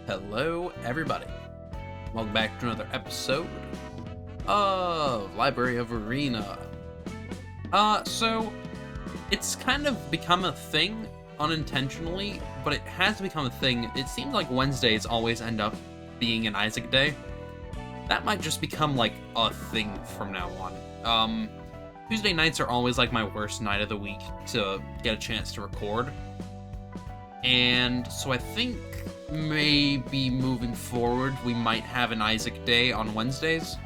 Hello, everybody. Welcome back to another episode of Library of Ruina. So it's kind of become a thing unintentionally, but it has become a thing. It seems like Wednesdays always end up being an Isaac Day. That might just become like a thing from now on. Tuesday nights are always like my worst night of the week to get a chance to record. And so I think maybe moving forward we might have an Isaac Day on Wednesdays.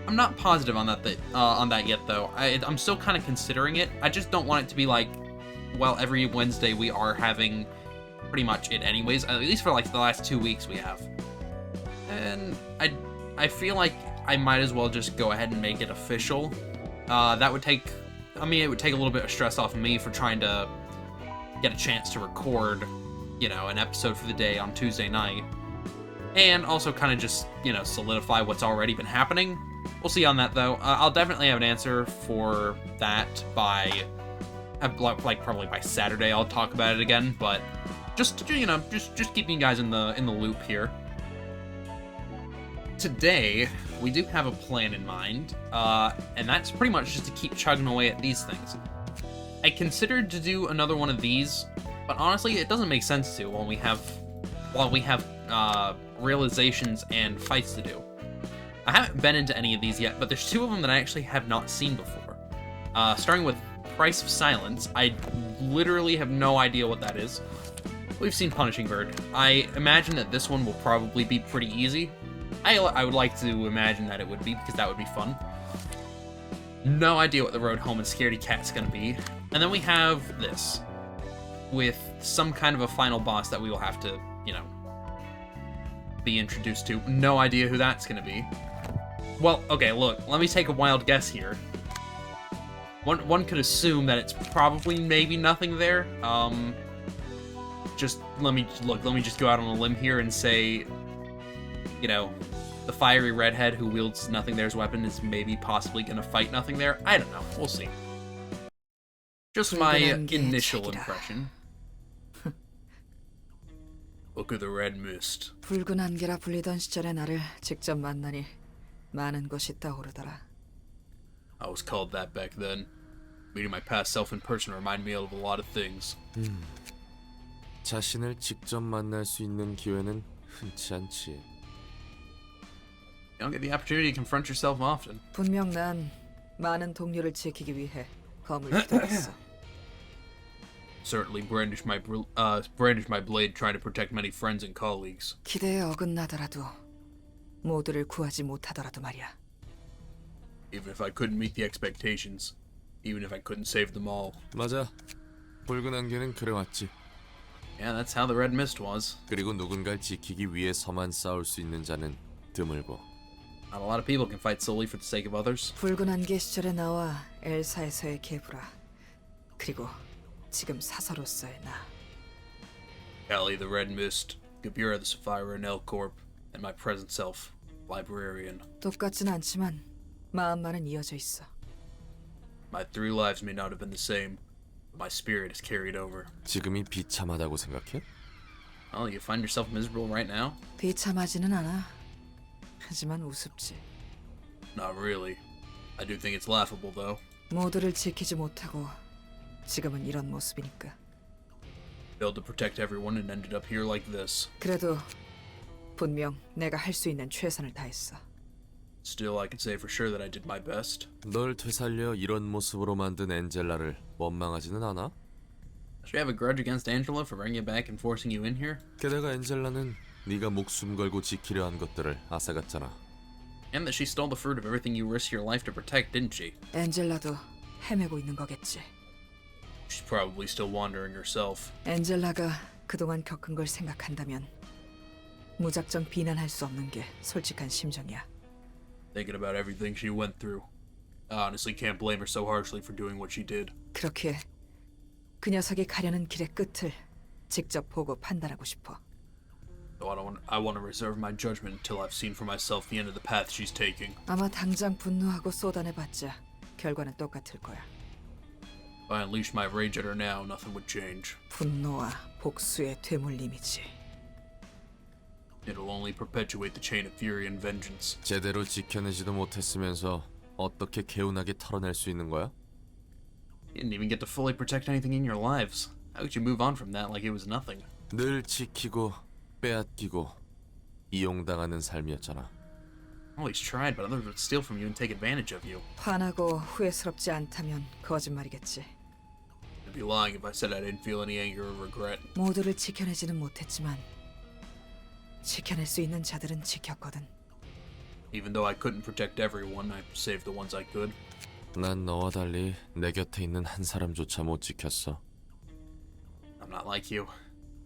I'm not positive on that yet though. I'm still kind of considering it. I just don't want it to be like, well, every Wednesday we are having pretty much it anyways, at least for like the last 2 weeks we have. And I feel like I might as well just go ahead and make it official. That would take, it would take a little bit of stress off of me for trying to get a chance to record, an episode for the day on Tuesday night. And also kind of just, solidify what's already been happening. We'll see on that, though. I'll definitely have an answer for that by, probably by Saturday I'll talk about it again, but just keeping you guys in the loop here. Today, we do have a plan in mind, and that's pretty much just to keep chugging away at these things. I considered to do another one of these, but honestly, it doesn't make sense to while we have realizations and fights to do. I haven't been into any of these yet, but there's two of them that I actually have not seen before. Starting with Price of Silence, I literally have no idea what that is. We've seen Punishing Bird. I imagine that this one will probably be pretty easy. I would like to imagine that it would be, because that would be fun. No idea what the Road Home and Scaredy Cat's gonna be. And then we have this, with some kind of a final boss that we will have to, be introduced to. No idea who that's gonna be. Well, okay, look, let me take a wild guess here. One could assume that it's probably maybe nothing there. Just let me just go out on a limb here and say, the fiery redhead who wields Nothing There's weapon is maybe possibly gonna fight Nothing There. I don't know. We'll see. Just my initial impression. Look at the red mist. 붉은 안개라 불리던 시절의 나를 직접 만나니 많은 것이 떠오르더라. I was called that back then. Meeting my past self in person reminded me of a lot of things. 자신을 직접 만날 수 있는 기회는 흔치 않지. You don't get the opportunity to confront yourself often. 분명 난 많은 동료를 지키기 위해 검을 휘둘렀어. Certainly brandish my blade trying to protect many friends and colleagues. 기대에 어긋나더라도 모두를 구하지 못하더라도 말이야. Even if I couldn't meet the expectations, even if I couldn't save them all. 맞아. 붉은 안개는 그래왔지. Yeah, that's how the red mist was. 그리고 누군가를 지키기 위해서만 싸울 수 있는 자는 드물고. Not a lot of people can fight solely for the sake of others. 붉은 안개 시절의 나와 엘사에서의 게브라, 그리고 지금 사사로서의 나. Callie the Red Mist, Gabira the Sapphire and Elcorp, and my present self, Librarian. 똑같진 않지만 마음만은 이어져 있어. My three lives may not have been the same, but my spirit is carried over. 지금이 비참하다고 생각해? Well, you find yourself miserable right now? 비참하지는 않아. 하지만 우습지. Not really. I do think it's laughable, though. 모두를 지키지 못하고 지금은 이런 모습이니까. Failed to protect everyone and ended up here like this. 그래도 분명 내가 할 수 있는 최선을 다했어. Still, I can say for sure that I did my best. 널 되살려 이런 모습으로 만든 엔젤라를 원망하지는 않아? Should you have a grudge against Angela for bringing you back and forcing you in here? 게다가 엔젤라는 네가 목숨 걸고 지키려 한 것들을 앗아갔잖아. And that she stole the fruit of everything you risked your life to protect, didn't she? 엔젤라도 헤매고 있는 거겠지. She's probably still wandering herself. 엔젤라가 그동안 겪은 걸 생각한다면 무작정 비난할 수 없는 게 솔직한 심정이야. Thinking about everything she went through. I honestly can't blame her so harshly for doing what she did. 그렇게 그 녀석이 가려는 길의 끝을 직접 보고 판단하고 싶어. So I want to reserve my judgment until I've seen for myself the end of the path she's taking. 아마 당장 분노하고 쏟아내봤자 결과는 똑같을 거야. If I unleashed my rage at her now, nothing would change. 분노와 복수의 되물림이지. It'll only perpetuate the chain of fury and vengeance. 제대로 지켜내지도 못했으면서 어떻게 개운하게 털어낼 수 있는 거야? You didn't even get to fully protect anything in your lives. How could you move on from that like it was nothing? 늘 지키고 빼앗기고 이용당하는 삶이었잖아. Always tried, but others would steal from you and take advantage of you. 화나고 후회스럽지 않다면 거짓말이겠지. I'd be lying if I said I didn't feel any anger or regret. 모두를 지켜내지는 못했지만 지켜낼 수 있는 자들은 지켰거든. Even though I couldn't protect everyone, I saved the ones I could. 난 너와 달리 내 곁에 있는 한 사람조차 못 지켰어. I'm not like you.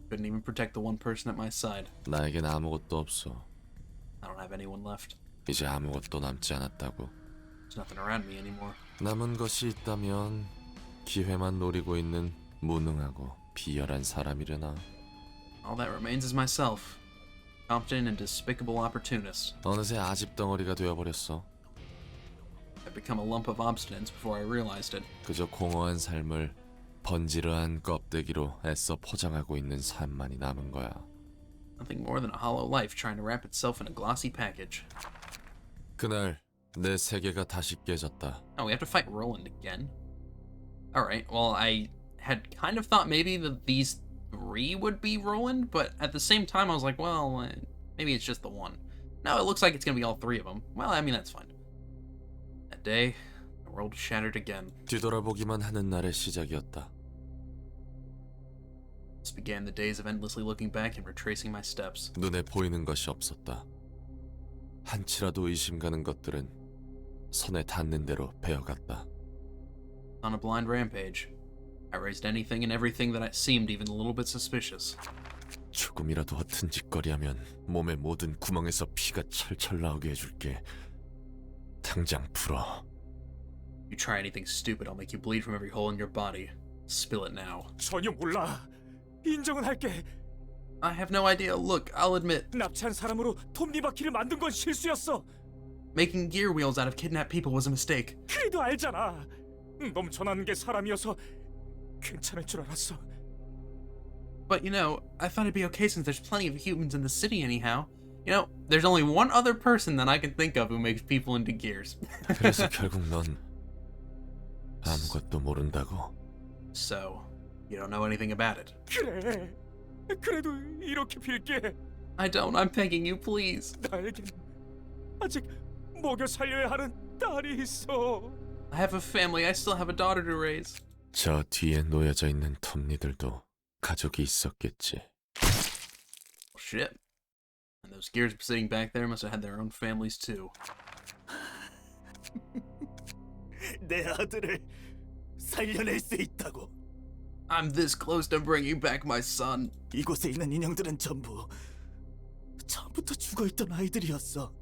Couldn't even protect the one person at my side. 나에겐 아무것도 없어. I don't have anyone left. 이제 아무것도 남지 않았다고. There's nothing around me anymore. 남은 것이 있다면 기회만 노리고 있는 무능하고 비열한 사람이려나. All that remains is myself. Competent and despicable opportunist. 어느새 아집덩어리가 되어버렸어. I've become a lump of obstinance before I realized it. 그저 공허한 삶을 번지르한 껍데기로 애써 포장하고 있는 삶만이 남은 거야. Nothing more than a hollow life trying to wrap itself in a glossy package. 그날 내 세계가 다시 깨졌다. Oh, we have to fight Roland again? Alright, well, I had kind of thought maybe that these three would be Roland, but at the same time I was like, well, maybe it's just the one. Now it looks like it's gonna be all three of them. Well, I mean, that's fine. That day, the world shattered again. 뒤돌아보기만 하는 날의 시작이었다. This began the days of endlessly looking back and retracing my steps. 눈에 보이는 것이 없었다. 한치라도 의심 가는 것들은 손에 닿는 대로 베어갔다. On a blind rampage, I raised anything and everything that seemed even a little bit suspicious. 조금이라도 허튼 짓거리하면 몸의 모든 구멍에서 피가 철철 나오게 해줄게. 당장 풀어. You try anything stupid, I'll make you bleed from every hole in your body. Spill it now. 전혀 몰라. 인정은 할게. I have no idea. Look, I'll admit, 납치한 사람으로 톱니바퀴를 만든 건 실수였어. making gear wheels out of kidnapped people was a mistake. 그래도 알잖아. 넘쳐나는 게 사람이어서 괜찮을 줄 알았어. But you know, I thought it'd be okay since there's plenty of humans in the city anyhow. You know, there's only one other person that I can think of who makes people into gears. 그래서 결국 넌 아무것도 모른다고. So, you don't know anything about it. 그래. 그래도 이렇게 빌게. I don't. I'm begging you, please. 나에겐 아직 먹여 살려야 하는 딸이 있어. I have a family. I still have a daughter to raise. 저 뒤에 놓여져 있는 톱니들도 가족이 있었겠지. Shit. And those gears sitting back there must have had their own families too. 내 아들을 살려낼 수 있다고. I'm this close to bringing back my son. 이곳에 있는 인형들은 전부 처음부터 죽어있던 아이들이었어.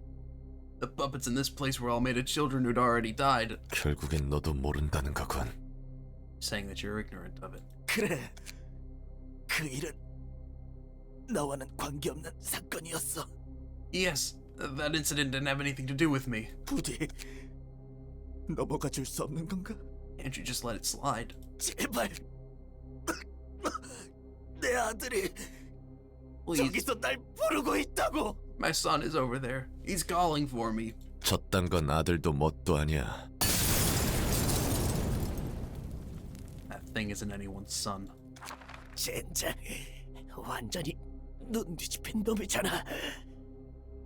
The puppets in this place were all made of children who'd already died. 결국엔 너도 모른다는 거군. Saying that you're ignorant of it. 그래. 그 일은 너와는 관계없는 사건이었어. Yes, that incident didn't have anything to do with me. 부디 넘어가 줄 수 없는 건가? Can't you just let it slide? 제발. 내 아들이 Please. 저기서 날 부르고 있다고. My son is over there. He's calling for me. 저딴 건 아들도 뭣도 아니야. That thing isn't anyone's son. 젠장 완전히 눈 뒤집힌 놈이잖아.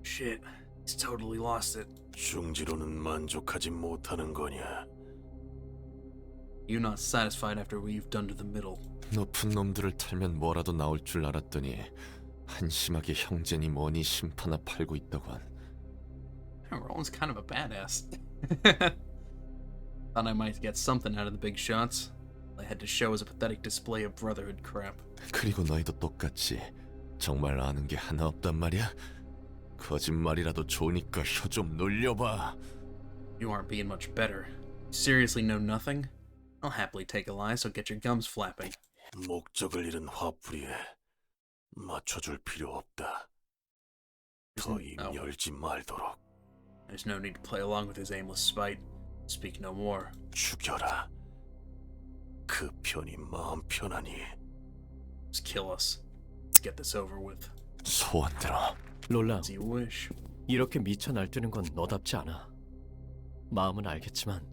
Shit, he's totally lost it. 중지로는 만족하지 못하는 거냐? You not satisfied after what you've done to the middle. 높은 놈들을 탈면 뭐라도 나올 줄 알았더니 한심하게 형제니 뭐니 심파나 팔고 있더군. Roland's kind of a badass. Thought I might get something out of the big shots. All I had to show was a pathetic display of brotherhood crap. 그리고 너희도 똑같지. 정말 아는 게 하나 없단 말이야? 거짓말이라도 좋으니까 혀 좀 놀려봐. You aren't being much better. You seriously know nothing? I'll happily take a lie, so get your gums flapping. 목적을 잃은 화풀이에 맞춰줄 필요 없다. 더 입 Oh. 열지 말도록. There's no need to play along with his aimless spite. Speak no more. 죽여라. 그 편이 마음 편하니. Just kill us. Let's get this over with. 소원 들어. 롤랑, As you wish. 이렇게 미쳐 날뛰는 건 너답지 않아. 마음은 알겠지만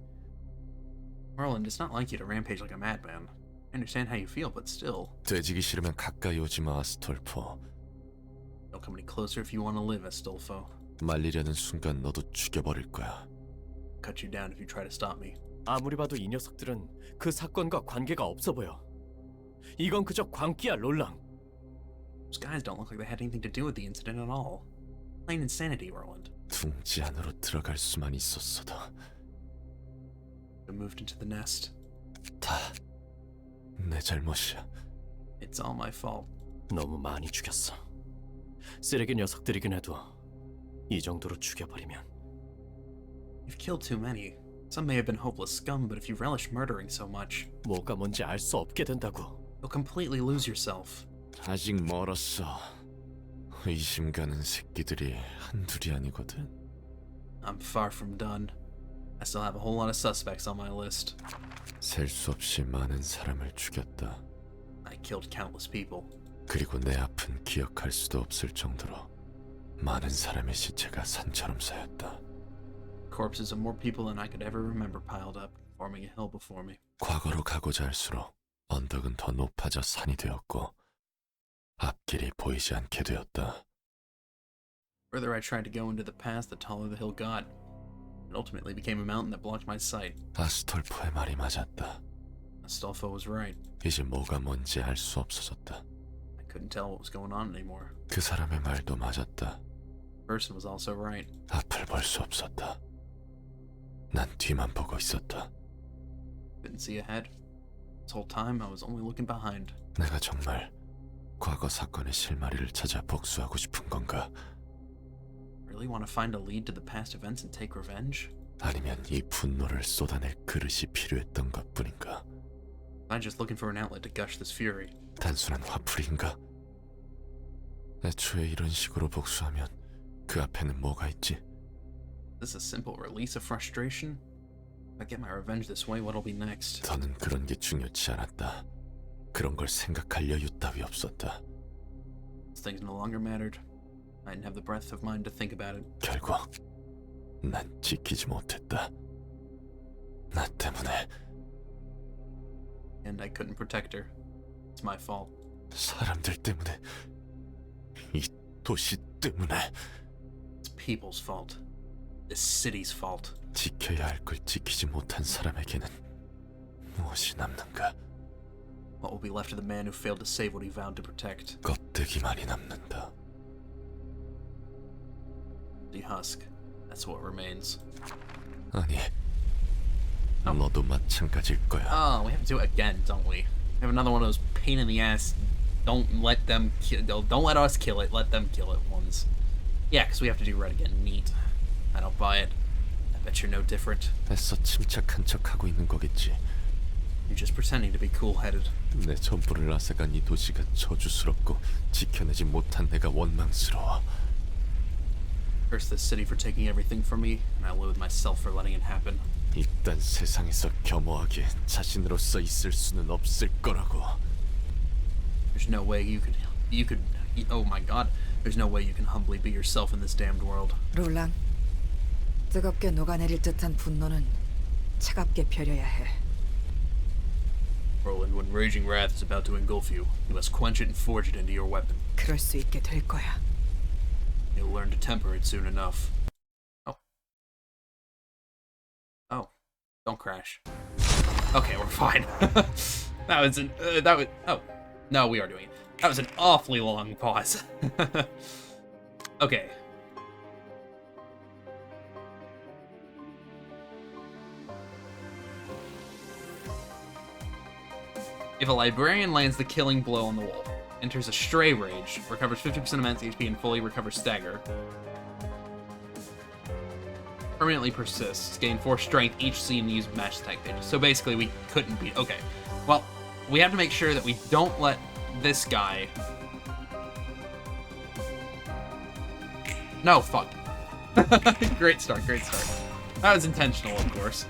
Merlin, it's not like you to rampage like a madman. I understand how you feel, but still. 되지기 싫으면 가까이 오지 마, 아스톨포. Don't come any closer if you want to live, Astolfo. 말리려는 순간 너도 죽여버릴 거야. Cut you down if you try to stop me. 아무리 봐도 이 녀석들은 그 사건과 관계가 없어 보여. 이건 그저 광기야, 롤랑. Those guys don't look like they had anything to do with the incident at all. Plain insanity, Roland. 둥지 안으로 들어갈 수만 있었어도. I moved into the nest. 다 내 잘못이야. It's all my fault. 너무 많이 죽였어. 쓰레기 녀석들이긴 해도 이 정도로 죽여버리면 You've killed too many. Some may have been hopeless scum, but if you relish murdering so much, 뭐가 뭔지 알 수 없게 된다고. you'll completely lose yourself. 아직 멀었어. 의심 가는 새끼들이 한둘이 아니거든. I'm far from done. I still have a whole lot of suspects on my list. 셀 수 없이 많은 사람을 죽였다. I killed countless people. 그리고 내 앞은 기억할 수도 없을 정도로 많은 사람의 시체가 산처럼 쌓였다. Corpses of more people than I could ever remember piled up, forming a hill before me. 과거로 가고자 할수록 언덕은 더 높아져 산이 되었고 앞길이 보이지 않게 되었다. The further I tried to go into the past, the taller the hill got. It ultimately became a mountain that blocked my sight. 아스톨포의 말이 맞았다. Astolfo was right. 이제 뭐가 뭔지 알 수 없어졌다. I couldn't tell what was going on anymore. 그 사람의 말도 맞았다. The person was also right. 앞을 볼 수 없었다. 난 뒤만 보고 있었다. Couldn't see ahead. This whole time I was only looking behind. 내가 정말 과거 사건의 실마리를 찾아 복수하고 싶은 건가? Really want to find a lead to the past events and take revenge? 아니면 이 분노를 쏟아낼 그릇이 필요했던 것뿐인가? Am I just looking for an outlet to gush this fury? 단순한 화풀이인가? 애초에 이런 식으로 복수하면 그 앞에는 뭐가 있지? Is this a simple release of frustration? If I get my revenge this way, what'll be next? 더는 그런 게 중요치 않았다. 그런 걸 생각할 여유 따위 없었다. These things no longer mattered. I didn't have the breadth of mind to think about it. 결국 난 지키지 못했다. 나 때문에. And I couldn't protect her. It's my fault. 사람들 때문에. 이 도시 때문에. It's people's fault. This city's fault. 지켜야 할 걸 지키지 못한 사람에게는 무엇이 남는가? What will be left of the man who failed to save what he vowed to protect? 껍데기만이 남는다. The husk. That's what remains. 아니, 너도 마찬가지일 거야. Oh, we have to do it again, don't we? We have another one of those pain in the ass. Don't let them kill. Don't let us kill it. Let them kill it ones. Yeah, because we have to do red again. Neat. I don't buy it. I bet you're no different. 애써 침착한 척하고 있는 거겠지. You're just pretending to be cool-headed. 내 전부를 앗아간 이 도시가 저주스럽고 지켜내지 못한 내가 원망스러워. Curse this city for taking everything from me, and I loathe myself for letting it happen. 이딴 세상에서 겸허하게 자신으로서 있을 수는 없을 거라고. There's no way you could. Oh my God. There's no way you can humbly be yourself in this damned world. 롤랑, 뜨겁게 녹아내릴 듯한 분노는 차갑게 펴려야 해. Roland, when raging wrath is about to engulf you, you must quench it and forge it into your weapon. 그럴 수 있게 될 거야. You'll learn to temper it soon enough. Oh. Oh. Don't crash. Okay, we're fine. That was an... Oh. No, we are doing it. That was an awfully long pause. Okay. If a librarian lands the killing blow on the wolf, enters a stray rage, recovers 50% of max HP, and fully recovers stagger. Permanently persists, gain 4 strength each scene and use match attack pages. So basically, we couldn't beat. Okay. Well, we have to make sure that we don't let this guy. No, fuck. Great start, great start. That was intentional, of course.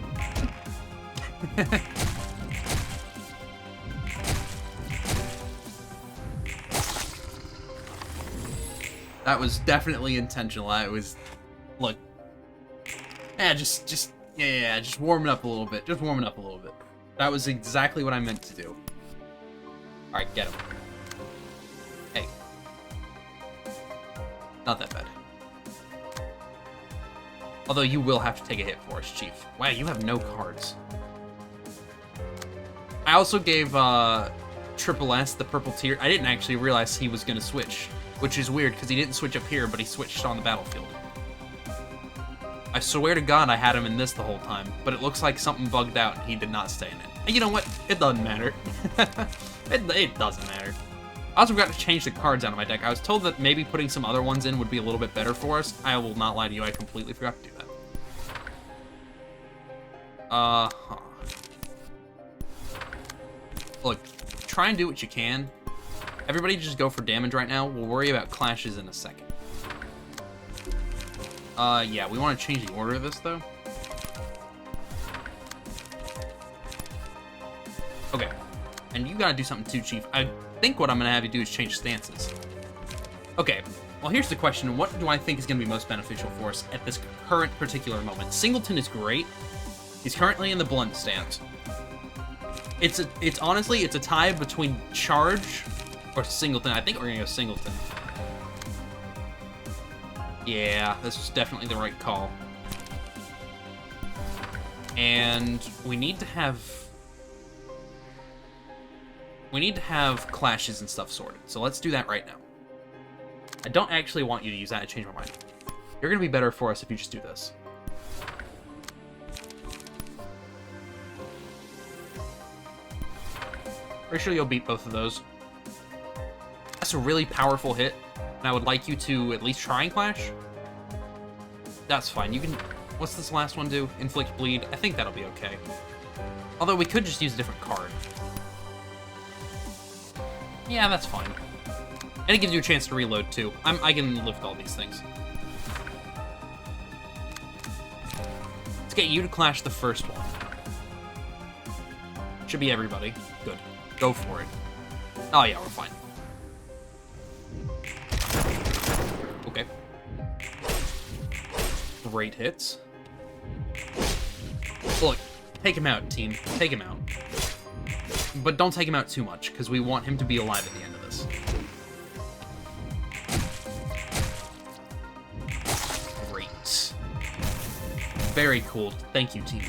That was definitely intentional. I was, look, yeah, just warm it up a little bit. Just warm it up a little bit. That was exactly what I meant to do. All right, get him. Hey, not that bad. Although you will have to take a hit for us, Chief. Wow, you have no cards. I also gave Triple S the purple tier. I didn't actually realize he was going to switch, which is weird because he didn't switch up here, but he switched on the battlefield. I swear to God I had him in this the whole time, but it looks like something bugged out and he did not stay in it. And you know what? It doesn't matter. it doesn't matter. I also forgot to change the cards out of my deck. I was told that maybe putting some other ones in would be a little bit better for us. I will not lie to you, I completely forgot to do that. Look, try and do what you can. Everybody just go for damage right now. We'll worry about clashes in a second. Yeah, we want to change the order of this, though. Okay. And you gotta do something too, Chief. I think what I'm gonna have you do is change stances. Okay. Well, here's the question. What do I think is gonna be most beneficial for us at this current particular moment? Singleton is great. He's currently in the blunt stance. It's honestly, it's a tie between Charge or Singleton. I think we're gonna go Singleton. Yeah, this was definitely the right call. And we need to have clashes and stuff sorted. So let's do that right now. I don't actually want you to use that. I changed my mind. You're gonna be better for us if you just do this. Pretty sure you'll beat both of those. That's a really powerful hit, and I would like you to at least try and clash. That's fine. You can... What's this last one do? Inflict bleed. I think that'll be okay. Although we could just use a different card. Yeah, that's fine. And it gives you a chance to reload, too. I can live with all these things. Let's get you to clash the first one. Should be everybody. Good. Go for it. Oh, yeah, we're fine. Okay. Great hits. Look, take him out, team. Take him out. But don't take him out too much, because we want him to be alive at the end of this. Great. Very cool. Thank you, team.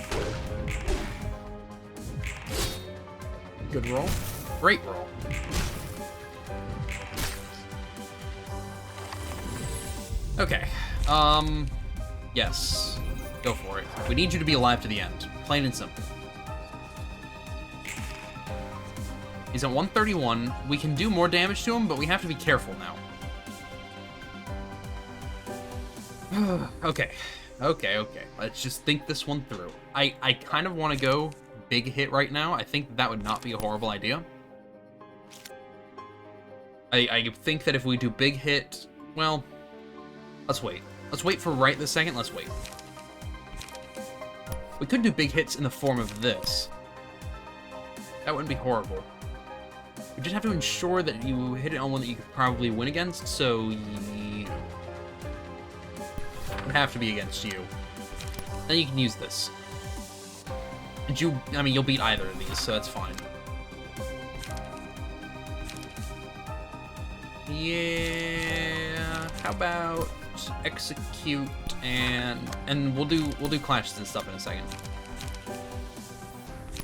Good roll. Great roll. Okay. Yes. Go for it. We need you to be alive to the end. Plain and simple. He's at 131. We can do more damage to him, but we have to be careful now. Okay. Okay. Let's just think this one through. I kind of want to go big hit right now. I think that would not be a horrible idea. I think that if we do big hit, well, let's wait. Let's wait for right this second. Let's wait. We could do big hits in the form of this. That wouldn't be horrible. We just have to ensure that you hit it on one that you could probably win against, so it would have to be against you. Then you can use this. And you'll beat either of these, so that's fine. Yeah, how about execute and we'll do clashes and stuff in a second.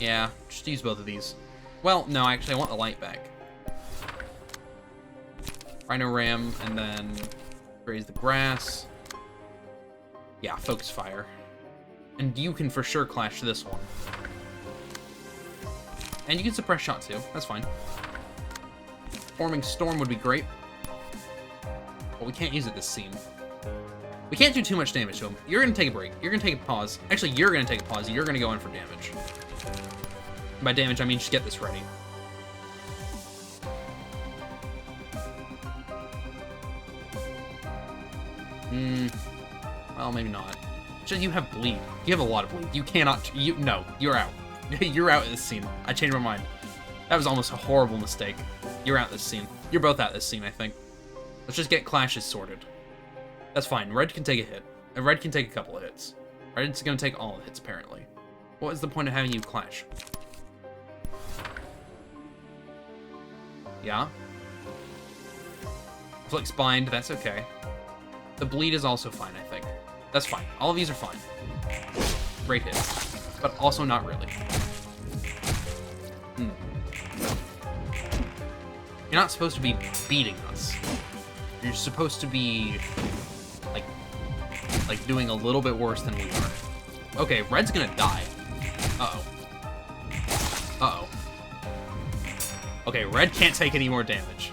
Yeah, just use both of these. Well, no, actually, I want the light back. Rhino Ram, and then raise the grass. Yeah, focus fire. And you can for sure clash this one. And you can suppress shot too, that's fine. Forming Storm would be great. But we can't use it this scene. We can't do too much damage to him. You're gonna take a break. You're gonna take a pause. Actually, you're gonna take a pause. You're gonna go in for damage. By damage, I mean just get this ready. Well, maybe not. Just, you have bleed. You have a lot of bleed. You cannot... No, you're out. You're out of this scene. I changed my mind. That was almost a horrible mistake. You're out this scene. You're both out this scene, I think. Let's just get clashes sorted. That's fine. Red can take a hit. And red can take a couple of hits. Red's gonna take all the hits, apparently. What is the point of having you clash? Yeah? Flicks bind, that's okay. The bleed is also fine, I think. That's fine. All of these are fine. Great hits. But also not really. You're not supposed to be beating us. You're supposed to be like doing a little bit worse than we are. Okay, red's gonna die. Uh-oh. Uh-oh. Okay, red can't take any more damage.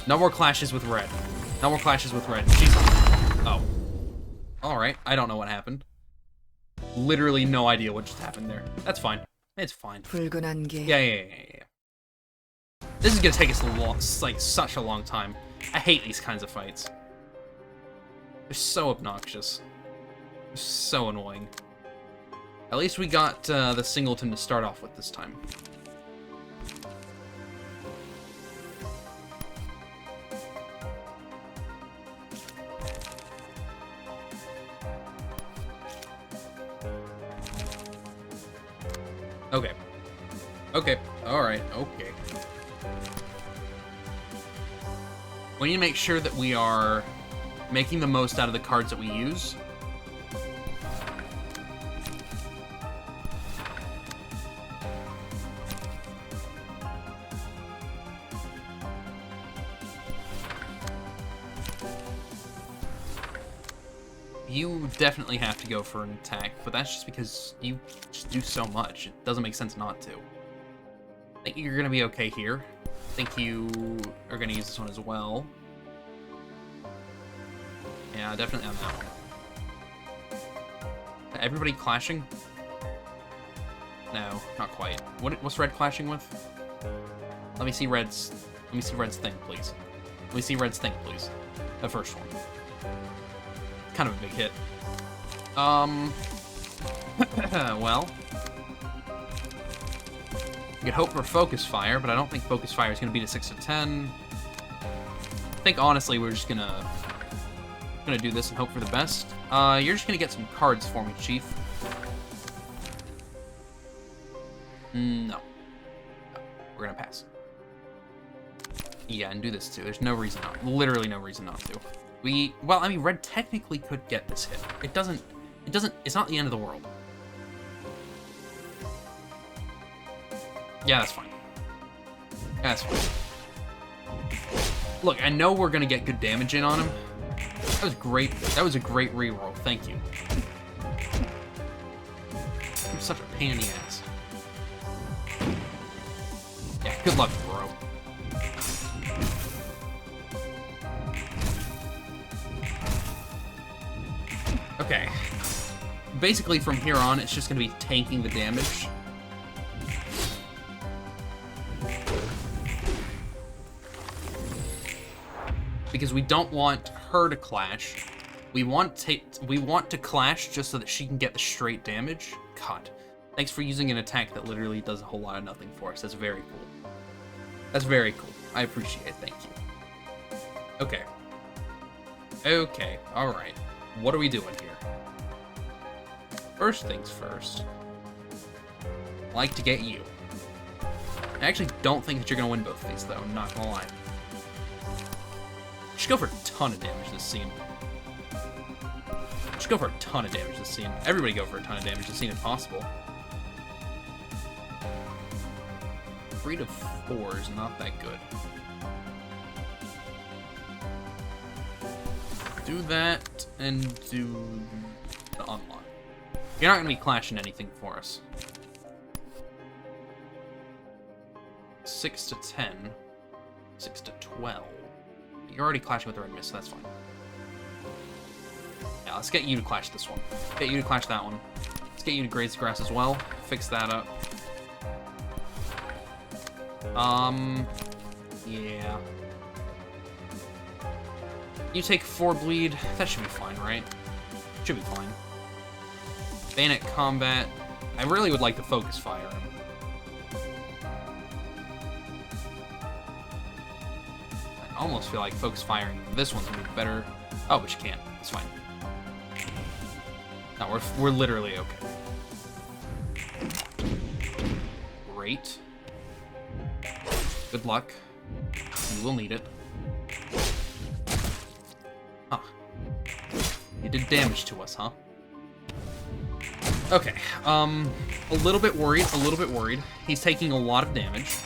No more clashes with red. No more clashes with red. Jesus. Oh. Alright, I don't know what happened. Literally no idea what just happened there. That's fine. It's fine. 붉은 안개. Yeah. This is gonna take us like such a long time. I hate these kinds of fights. They're so obnoxious. They're so annoying. At least we got the singleton to start off with this time. Okay. Okay. Alright. Okay. We need to make sure that we are making the most out of the cards that we use. You definitely have to go for an attack, but that's just because you just do so much. It doesn't make sense not to. I think you're gonna be okay here. I think you are gonna use this one as well. Yeah, definitely on that one. Everybody clashing? No, not quite. What's red clashing with? Let me see red's thing, please. Let me see red's thing, please. The first one. Kind of a big hit. Well. You could hope for Focus Fire, but I don't think Focus Fire is going to beat a 6 to 10. I think, honestly, we're just gonna do this and hope for the best. You're just gonna get some cards for me, Chief. No. We're gonna pass. Yeah, and do this too. There's no reason not. Literally no reason not to. Well, I mean, red technically could get this hit. It's not the end of the world. Yeah, that's fine. Yeah, that's fine. Look, I know we're gonna get good damage in on him. That was great. That was a great reroll. Thank you. I'm such a pain in the ass. Yeah, good luck, bro. Okay. Basically, from here on, it's just going to be tanking the damage. Because we don't want her to clash. We want to clash just so that she can get the straight damage. God. Thanks for using an attack that literally does a whole lot of nothing for us. That's very cool. That's very cool. I appreciate it. Thank you. Okay. Okay. Alright. What are we doing here? First things first. I like to get you. I actually don't think that you're going to win both of these, though. I'm not going to lie. Just go for a ton of damage this scene. Just go for a ton of damage this scene. Everybody go for a ton of damage this scene if possible. 3 to 4 is not that good. Do that and do the unlock. You're not going to be clashing anything for us. 6 to 10. 6 to 12. You're already clashing with the red mist, so that's fine. Yeah, let's get you to clash this one. Get you to clash that one. Let's get you to graze the grass as well. Fix that up. Yeah. You take 4 bleed. That should be fine, right? Should be fine. Bayonet combat. I really would like to focus fire him. I almost feel like focus firing this one's gonna be better. Oh, but you can't. It's fine. No, we're literally okay. Great. Good luck. You will need it. Huh. You did damage to us, huh? Okay, a little bit worried, He's taking a lot of damage.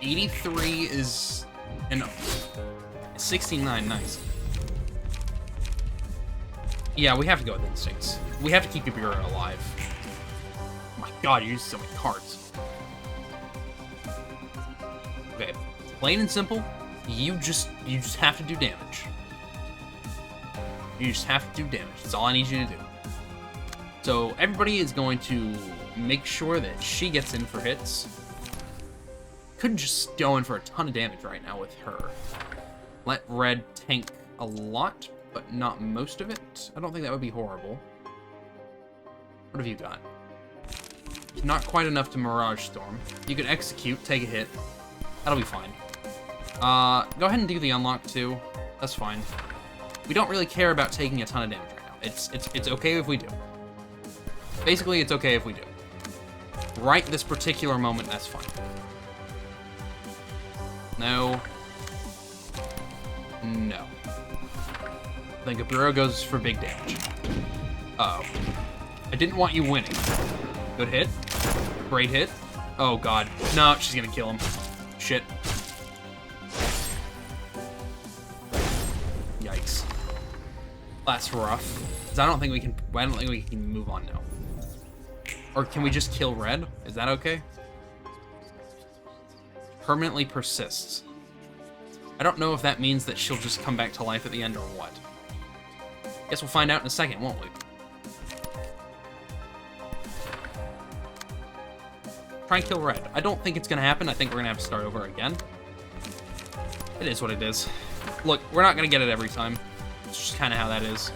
83 is an 69, nice. Yeah, we have to go with instincts. We have to keep Ibira alive. Oh my god, you used so many cards. Okay, plain and simple, you just have to do damage. You just have to do damage. That's all I need you to do. So everybody is going to make sure that she gets in for hits. Could just go in for a ton of damage right now with her. Let red tank a lot, but not most of it. I don't think that would be horrible. What have you got? Not quite enough to Mirage Storm. You can execute, take a hit. That'll be fine. Go ahead and do the unlock too. That's fine. We don't really care about taking a ton of damage right now. It's okay if we do. Basically, it's okay if we do. Right this particular moment, that's fine. No. No. I think Ibira goes for big damage. Uh-oh. I didn't want you winning. Good hit. Great hit. Oh, God. No, she's gonna kill him. Shit. Yikes. That's rough. 'Cause I don't think we can move on now. Or can we just kill red? Is that okay? Permanently persists. I don't know if that means that she'll just come back to life at the end or what. Guess we'll find out in a second, won't we? Try and kill red. I don't think it's gonna happen. I think we're gonna have to start over again. It is what it is. Look, we're not gonna get it every time. It's just kind of how that is.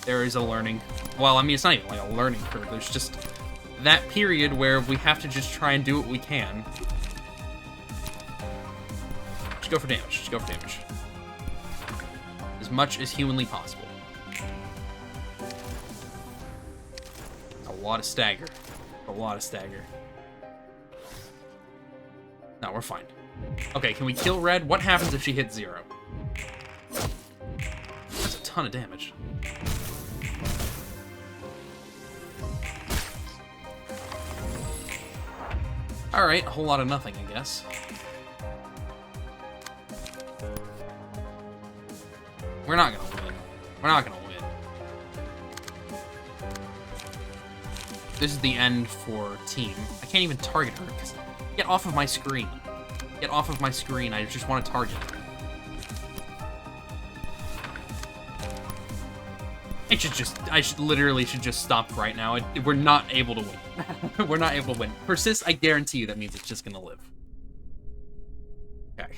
There is a learning. Well, I mean, it's not even like a learning curve. There's just that period where we have to just try and do what we can. Just go for damage. Just go for damage. As much as humanly possible. A lot of stagger. A lot of stagger. No, we're fine. Okay, can we kill red? What happens if she hits 0? That's a ton of damage. Alright, a whole lot of nothing, I guess. We're not gonna win. We're not gonna win. This is the end for team. I can't even target her, because... Get off of my screen. Get off of my screen, I just want to target her. I literally should just stop right now. We're not able to win. We're not able to win. Persist, I guarantee you that means it's just gonna live. Okay.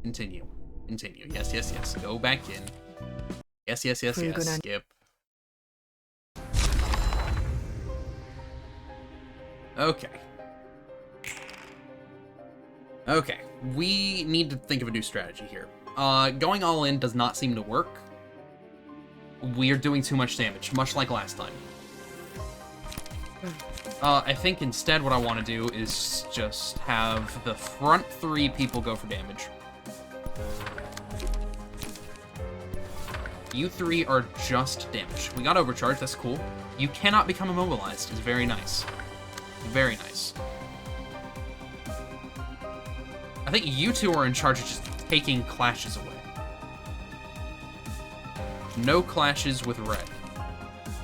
Continue. Continue. Yes, yes, yes. Go back in. Yes, yes, yes, yes. Skip. Okay. Okay. We need to think of a new strategy here. Going all in does not seem to work. We're doing too much damage, much like last time. I think instead what I want to do is just have the front 3 people go for damage. You 3 are just damage. We got overcharged, that's cool. You cannot become immobilized, it's very nice. Very nice. I think you 2 are in charge of just taking clashes away. No clashes with red.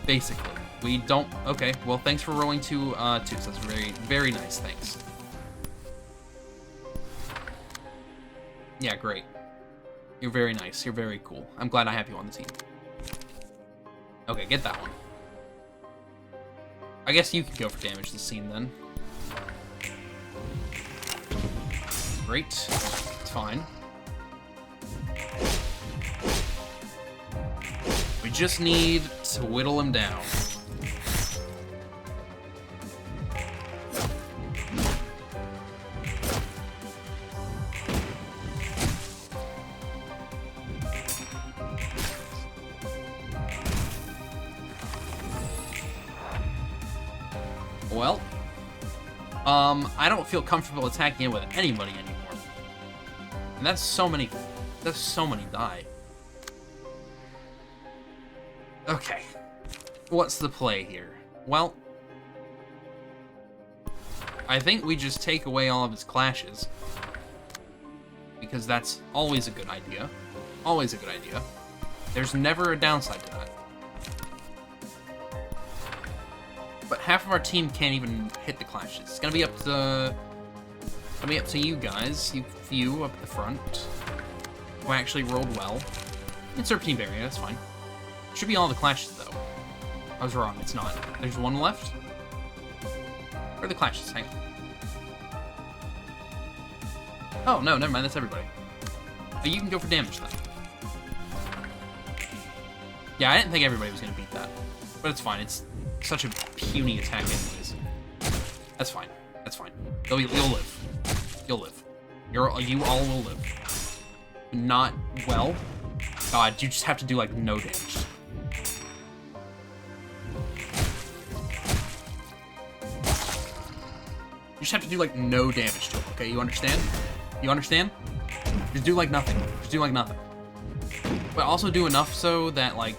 Basically. We don't... Okay, well, thanks for rolling 2 2s. That's very, very nice, thanks. Yeah, great. You're very nice. You're very cool. I'm glad I have you on the team. Okay, get that one. I guess you could go for damage this scene, then. Great. It's fine. We just need to whittle him down. well. I don't feel comfortable attacking it with anybody anymore. And that's so many die. Okay. What's the play here? Well, I think we just take away all of his clashes. Because that's always a good idea. Always a good idea. There's never a downside to that. But half of our team can't even hit the clashes. It's gonna be up to you guys, you few up at the front, who actually rolled well. It's Serpentine Barrier, that's fine. Should be all the clashes though. I was wrong, it's not. There's one left. Where are the clashes? Hang on. Oh no, never mind, that's everybody. Oh, you can go for damage then. Yeah, I didn't think everybody was gonna beat that. But it's fine, it's such a puny attack anyways. That's fine. That's fine. You'll live. You'll live. You all will live. Not well. God, you just have to do like no damage. You just have to do like no damage to him, okay? You understand? You understand? Just do like nothing. Just do like nothing. But also do enough so that like...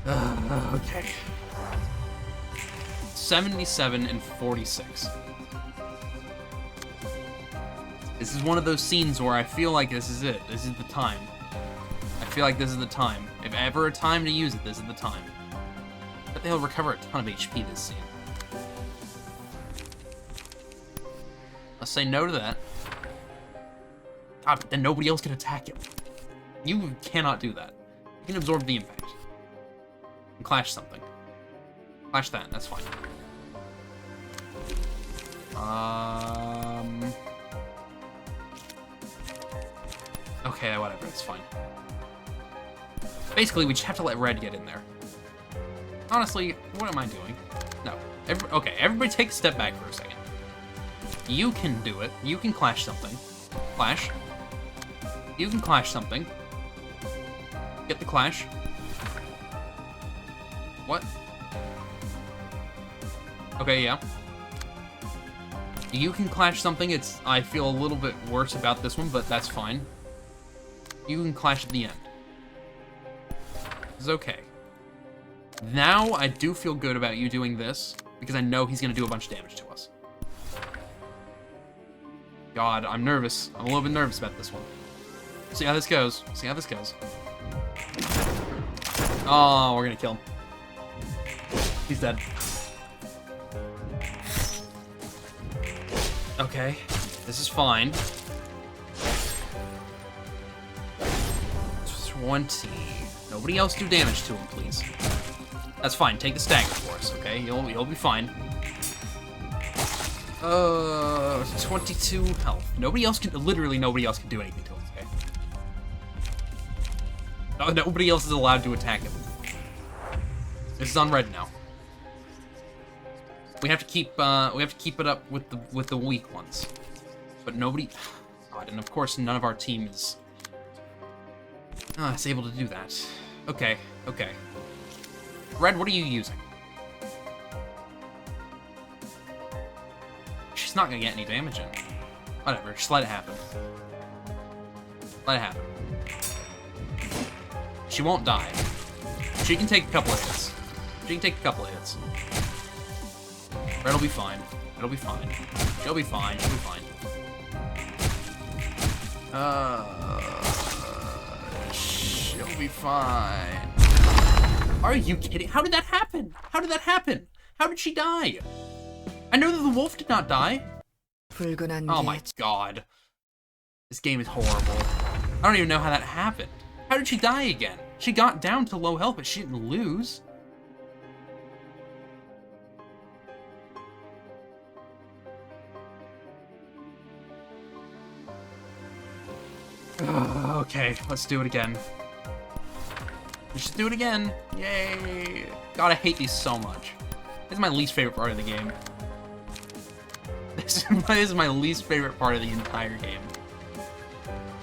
okay. 77 and 46. This is one of those scenes where I feel like this is it. This is the time. I feel like this is the time. If ever a time to use it, this is the time. But they'll recover a ton of HP this scene. Let's say no to that. God, but then nobody else can attack him. You cannot do that. You can absorb the impact. And clash something. Clash that, that's fine. Okay, whatever, it's fine. Basically, we just have to let red get in there. Honestly, what am I doing? No. Okay, everybody take a step back for a second. You can do it. You can clash something. Clash. You can clash something. Get the clash. What? Okay, yeah. You can clash something. I feel a little bit worse about this one, but that's fine. You can clash at the end. It's okay. Now, I do feel good about you doing this, because I know he's gonna do a bunch of damage to us. God, I'm nervous. I'm a little bit nervous about this one. See how this goes. See how this goes. Oh, we're gonna kill him. He's dead. Okay, this is fine. 20. Nobody else do damage to him, please. That's fine. Take the stagger for us, okay? You'll be fine. 22 health. Nobody else can. Literally, nobody else can do anything to him. Okay. Nobody else is allowed to attack him. This is on red now. We have to keep it up with the weak ones. But nobody. God, and of course, none of our team is able to do that. Okay, okay. Red, what are you using? She's not gonna get any damage in. Whatever, just let it happen. Let it happen. She won't die. She can take a couple of hits. She can take a couple of hits. Red'll be fine. It'll be fine. She'll be fine. She'll be fine. She'll be fine. Are you kidding? How did that happen? How did that happen? How did she die? I know that the wolf did not die. Oh my god. This game is horrible. I don't even know how that happened. How did she die again? She got down to low health, but she didn't lose. Okay, let's do it again. We should do it again. Yay. God, I hate these so much. This is my least favorite part of the game. This is my least favorite part of the entire game.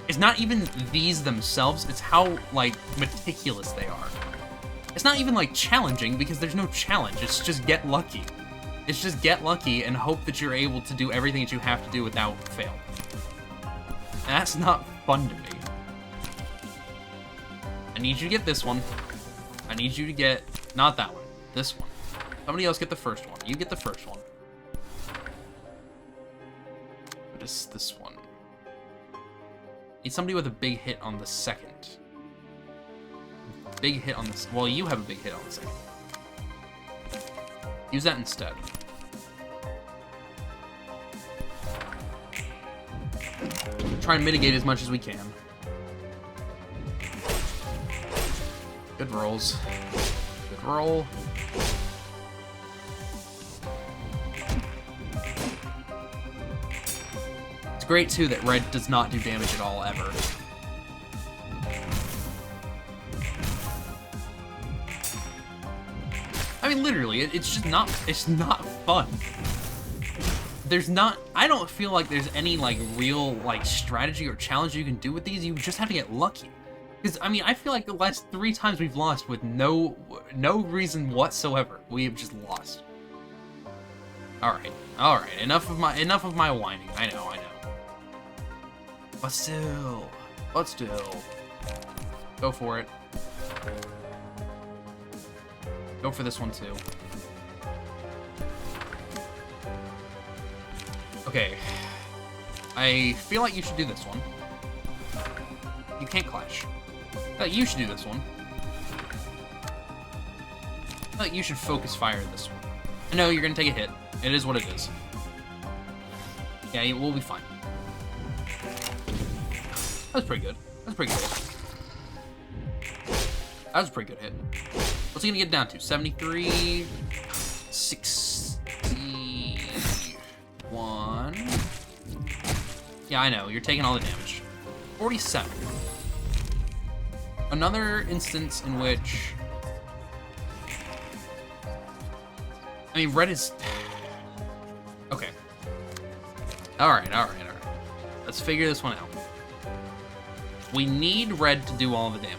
It's not even these themselves, it's how, like, meticulous they are. It's not even like challenging because there's no challenge. It's just get lucky. It's just get lucky and hope that you're able to do everything that you have to do without fail. And that's not fun to me. I need you to get this one. I need you to get, not that one, this one. Somebody else get the first one. You get the first one. What is this one? Need somebody with a big hit on the second. Big hit on this. Well, you have a big hit on the second. Use that instead. Try and mitigate as much as we can. Good rolls. Good roll. It's great too that red does not do damage at all ever. I mean, literally, it's just not, it's not fun. There's not, I don't feel like there's any, like, real, like, strategy or challenge you can do with these. You just have to get lucky. Because, I mean, I feel like the last 3 times we've lost with no reason whatsoever. We have just lost. Alright, enough of my whining. I know. But still, go for it. Go for this one too. Okay. I feel like you should do this one. You can't clash. I feel like you should do this one. I feel like you should focus fire this one. I know you're gonna take a hit. It is what it is. Yeah, we'll be fine. That was pretty good. That was a pretty good hit. That was a pretty good hit. What's he gonna get down to? 73, 61. Yeah, I know. You're taking all the damage. 47. Another instance in which, I mean, red is okay. All right. Let's figure this one out. We need red to do all the damage.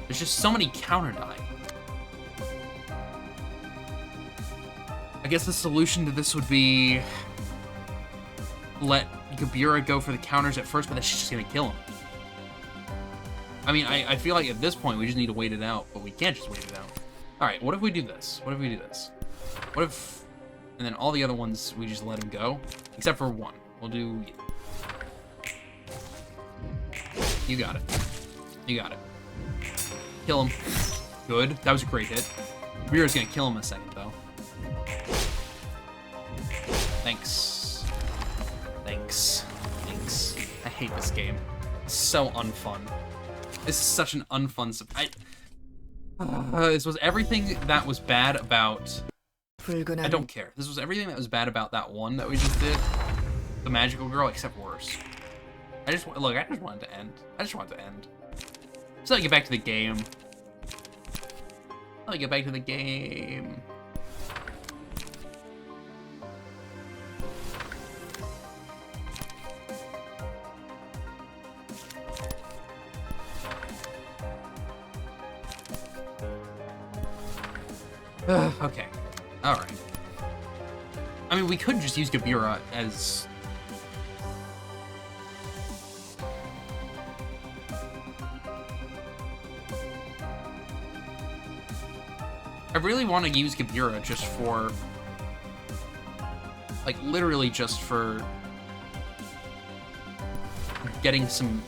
There's just so many counter die. I guess the solution to this would be let Gabura go for the counters at first, but that's just gonna kill him. I mean, I feel like at this point we just need to wait it out, but we can't just wait it out. Alright, what if we do this? What if, and then all the other ones we just let him go? Except for one. We'll do you. You got it. Kill him. Good. That was a great hit. Mira's gonna kill him in a second, though. Thanks. I hate this game. It's so unfun. This is such an unfun... this was everything that was bad about... I don't care. This was everything that was bad about that one that we just did. The magical girl, except worse. I just want it to end. So I get back to the game. Okay. Alright. I mean, we could just use Gabura as... I really want to use Gabura just for... like, literally just for... getting some,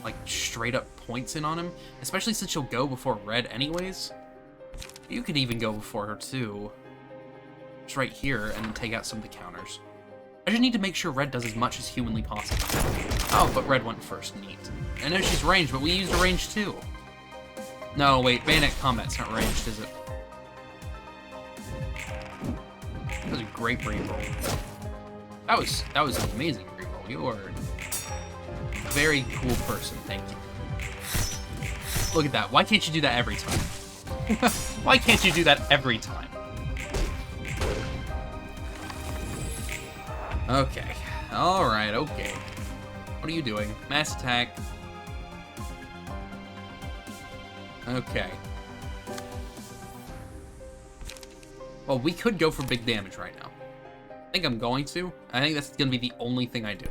like, straight-up points in on him. Especially since she'll go before red anyways. You could even go before her, too. Just right here, and then take out some of the counters. I just need to make sure red does as much as humanly possible. Oh, but red went first. Neat. I know she's ranged, but we used a range, too. No, wait. Bayonet combat's not ranged, is it? That was a great reroll. That was an amazing reroll. You are a very cool person. Thank you. Look at that. Why can't you do that every time? Why can't you do that every time? Okay. Alright, okay. What are you doing? Mass attack. Okay. Well, we could go for big damage right now. I think I'm going to. I think that's going to be the only thing I do.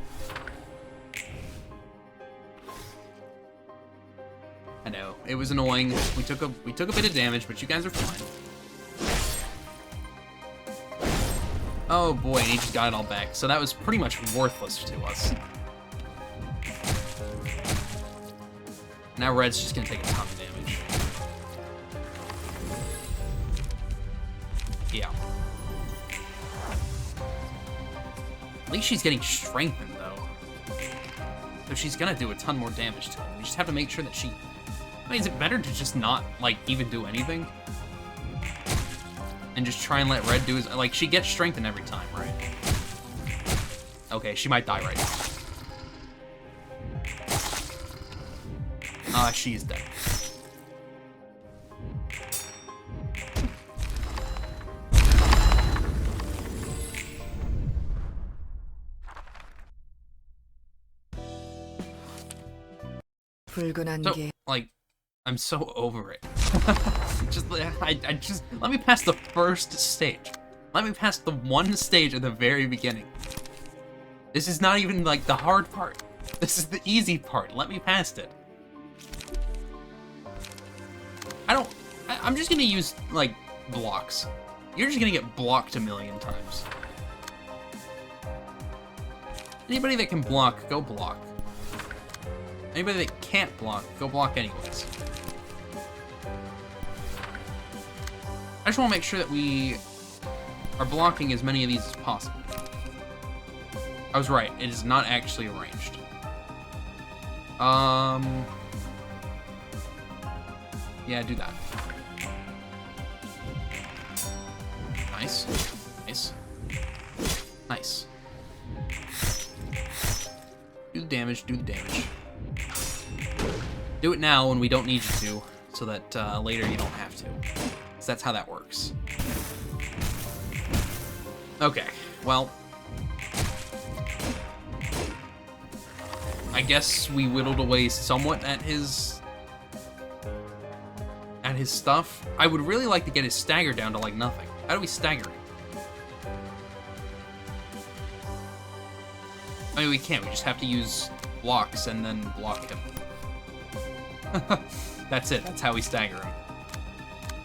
I know, it was annoying. We took a bit of damage, but you guys are fine. Oh boy, and he just got it all back. So that was pretty much worthless to us. Now Red's just gonna take a ton of damage. Yeah. At least she's getting strengthened, though. So she's gonna do a ton more damage to him. We just have to make sure that she... I mean, is it better to just not, like, even do anything? And just try and let Red do his... Like, she gets strengthened every time, right? Okay, she might die right now. She's dead. 붉은 So, 안개. like, I'm so over it. I just let me pass the first stage. Let me pass the one stage at the very beginning. This is not even like the hard part. This is the easy part. Let me past it. I'm just gonna use like blocks. You're just gonna get blocked a million times. Anybody that can block, go block. Anybody that can't block, go block anyways. I just want to make sure that we are blocking as many of these as possible. I was right, it is not actually arranged. Yeah, do that. Nice. Nice. Nice. Do the damage, do the damage. Do it now when we don't need you to, so that later you don't have to. Because that's how that works. Okay, well... I guess we whittled away somewhat at his stuff. I would really like to get his stagger down to like nothing. How do we stagger it? I mean, we can't. We just have to use blocks and then block him. That's it. That's how we stagger him.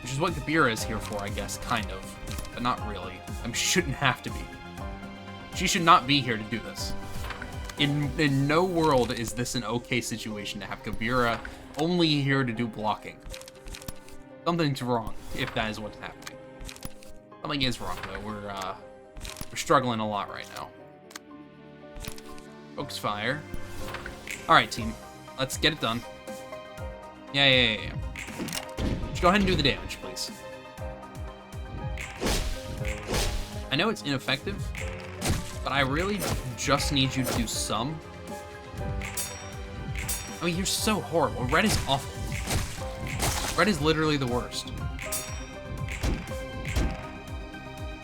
Which is what Kabira is here for, I guess, kind of. But not really. I shouldn't have to be. She should not be here to do this. In no world is this an okay situation to have Kabira only here to do blocking. Something's wrong if that is what's happening. Something is wrong though. We're struggling a lot right now. Focus fire. All right, team. Let's get it done. Yeah. Just go ahead and do the damage, please. I know it's ineffective, but I really just need you to do some. I mean, you're so horrible. Red is awful. Red is literally the worst.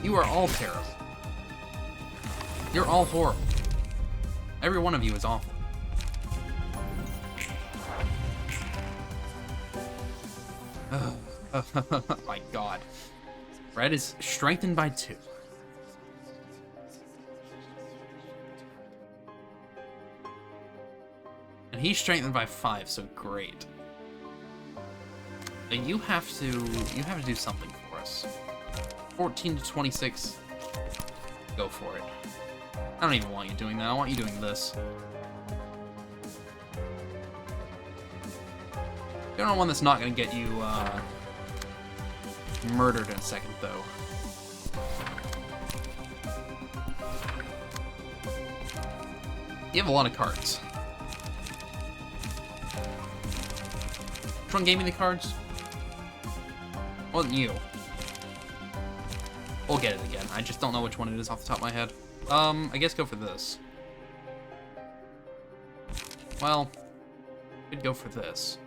You are all terrible. You're all horrible. Every one of you is awful. Oh my god. Red is strengthened by 2. And he's strengthened by 5, so great. And you have to do something for us. 14 to 26. Go for it. I don't even want you doing that. I want you doing this. The only one that's not going to get you murdered in a second, though. You have a lot of cards. Which one gave me the cards? Wasn't you. We'll get it again. I just don't know which one it is off the top of my head. I guess go for this. Well, could go for this.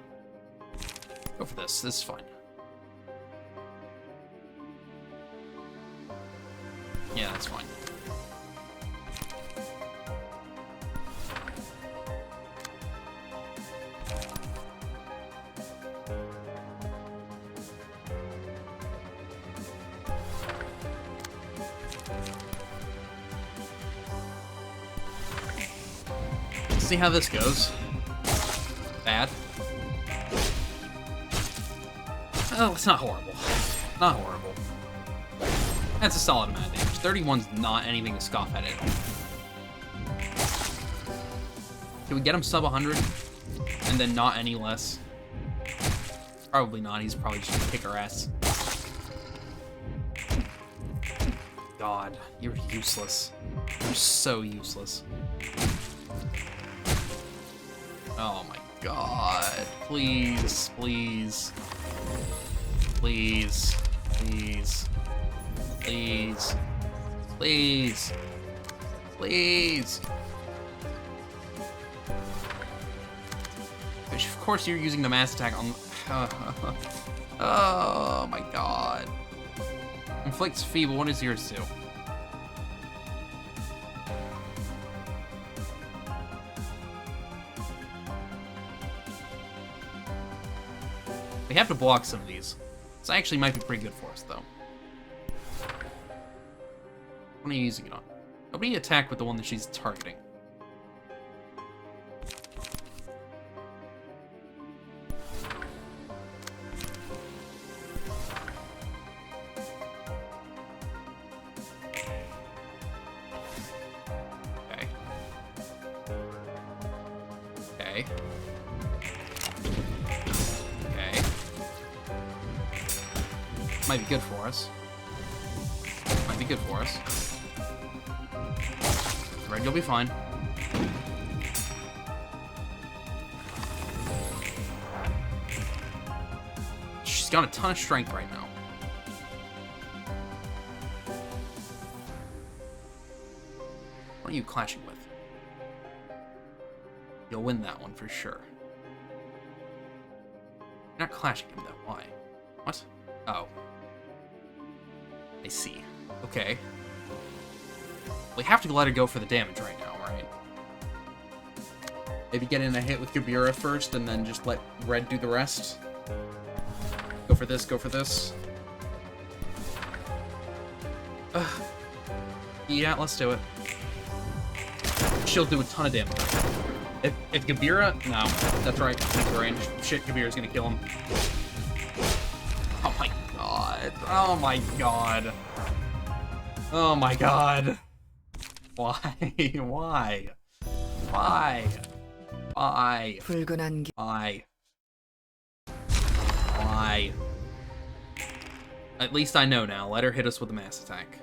Go for this. This is fine. Yeah, that's fine. see how this goes. Bad. Oh, it's not horrible. Not horrible. That's a solid amount of damage. 31's not anything to scoff at it. Can we get him sub 100? And then not any less? Probably not. He's probably just gonna kick our ass. God, you're useless. You're so useless. Oh my god. Please, please. Please. Please. Please. Please. Please. Of course you're using the mass attack on... Oh my god. Inflicts feeble. What does yours do? We have to block some of these. This actually might be pretty good for us, though. What are you using it on? Nobody attack with the one that she's targeting. Okay. Okay. Okay. Might be good for us. Might be good for us. Red, you'll be fine. She's got a ton of strength right now. What are you clashing with? You'll win that one for sure. You're not clashing him though. Why? What? Oh. I see. Okay. We have to let her go for the damage right now, right? Maybe get in a hit with Gabira first and then just let Red do the rest. Go for this, go for this. Yeah, let's do it. She'll do a ton of damage. If Gabira... No, that's right. He's range. Shit, Gabira's gonna kill him. Oh my god. Oh my god. Oh my god. Why? Why? Why? Why? 붉은 안개. Why? Why? At least I know now. Let her hit us with a mass attack.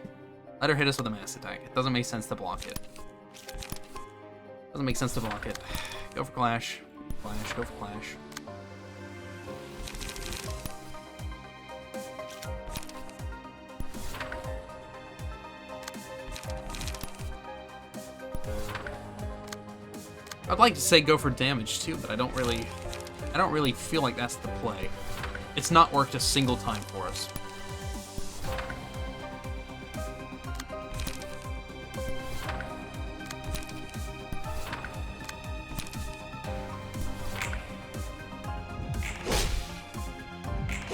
Let her hit us with a mass attack. It doesn't make sense to block it. Doesn't make sense to block it. Go for Clash. Clash, go for Clash. I'd like to say go for damage too, but I don't really feel like that's the play. It's not worked a single time for us.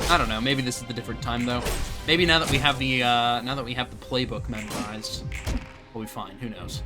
I don't know. Maybe this is the different time though. Maybe now that we have the playbook memorized, we'll be fine. Who knows?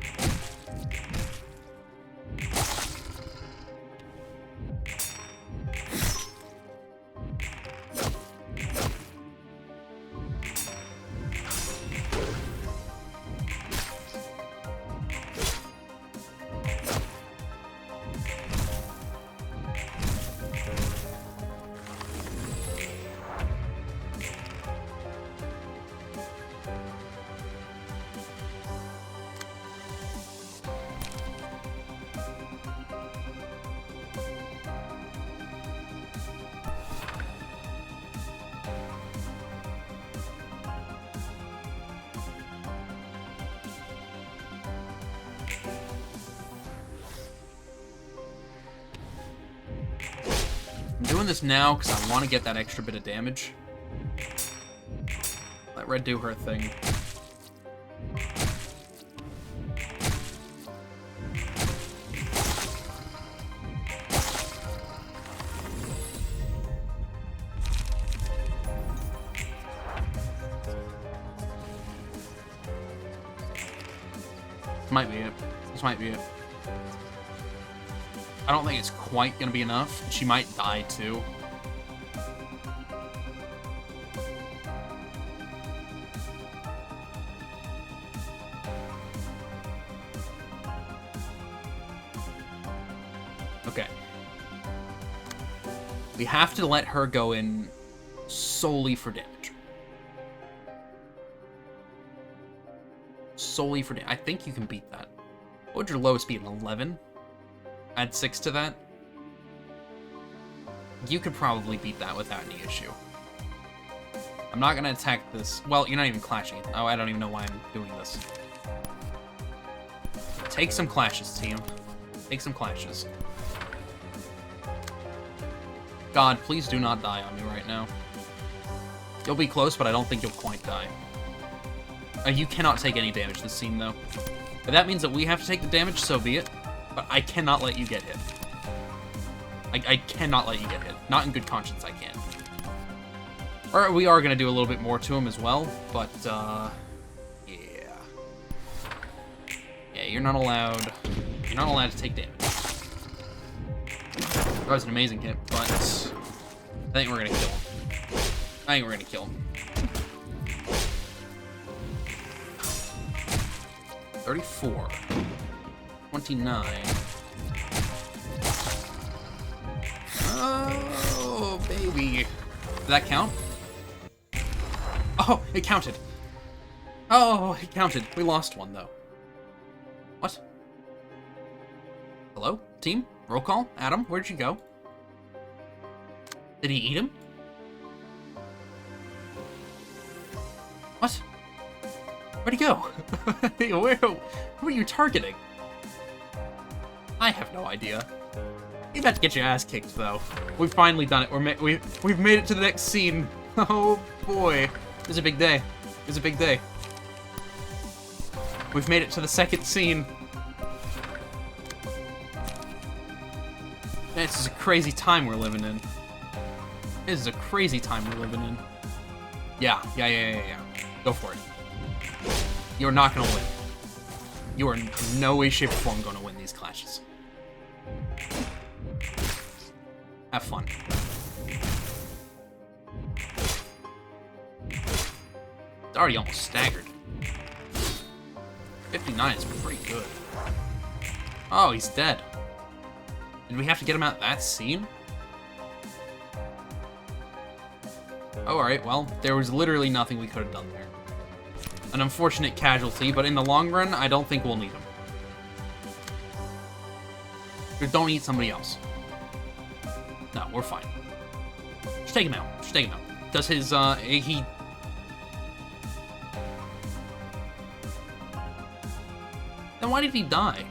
I'm doing this now because I want to get that extra bit of damage. Let Red do her thing. This might be it. This might be it. I don't think it's quite gonna be enough. She might die too. Okay. We have to let her go in solely for damage. Solely for damage. I think you can beat that. What would your lowest be? An 11? Add 6 to that? You could probably beat that without any issue. I'm not gonna attack this. Well, you're not even clashing. Oh, I don't even know why I'm doing this. Take some clashes, team. Take some clashes. God, please do not die on me right now. You'll be close, but I don't think you'll quite die. You cannot take any damage this scene, though. If that means that we have to take the damage, so be it. But I cannot let you get hit. I cannot let you get hit. Not in good conscience, I can't. Or we are going to do a little bit more to him as well, but, yeah. Yeah, you're not allowed to take damage. That was an amazing hit, but I think we're going to kill him. I think we're going to kill him. 34. 29. Oh, baby. Did that count? Oh, it counted. Oh, it counted. We lost one, though. What? Hello? Team? Roll call? Adam, where'd you go? Did he eat him? What? Where'd he go? Who are you targeting? I have no idea. You're about to get your ass kicked, though. We've finally done it. We've made it to the next scene. Oh boy, it's a big day. It's a big day. We've made it to the second scene. This is a crazy time we're living in. This is a crazy time we're living in. Yeah. Go for it. You're not gonna win. You are in no way, shape, or form gonna win these clashes. Have fun. It's already almost staggered. 59 is pretty good. Oh, he's dead. Did we have to get him out that scene? Oh, alright, well, there was literally nothing we could have done there. An unfortunate casualty, but in the long run, I don't think we'll need him. Just don't eat somebody else. No, we're fine. Just take him out. Just take him out. Does his, he... Then why did he die?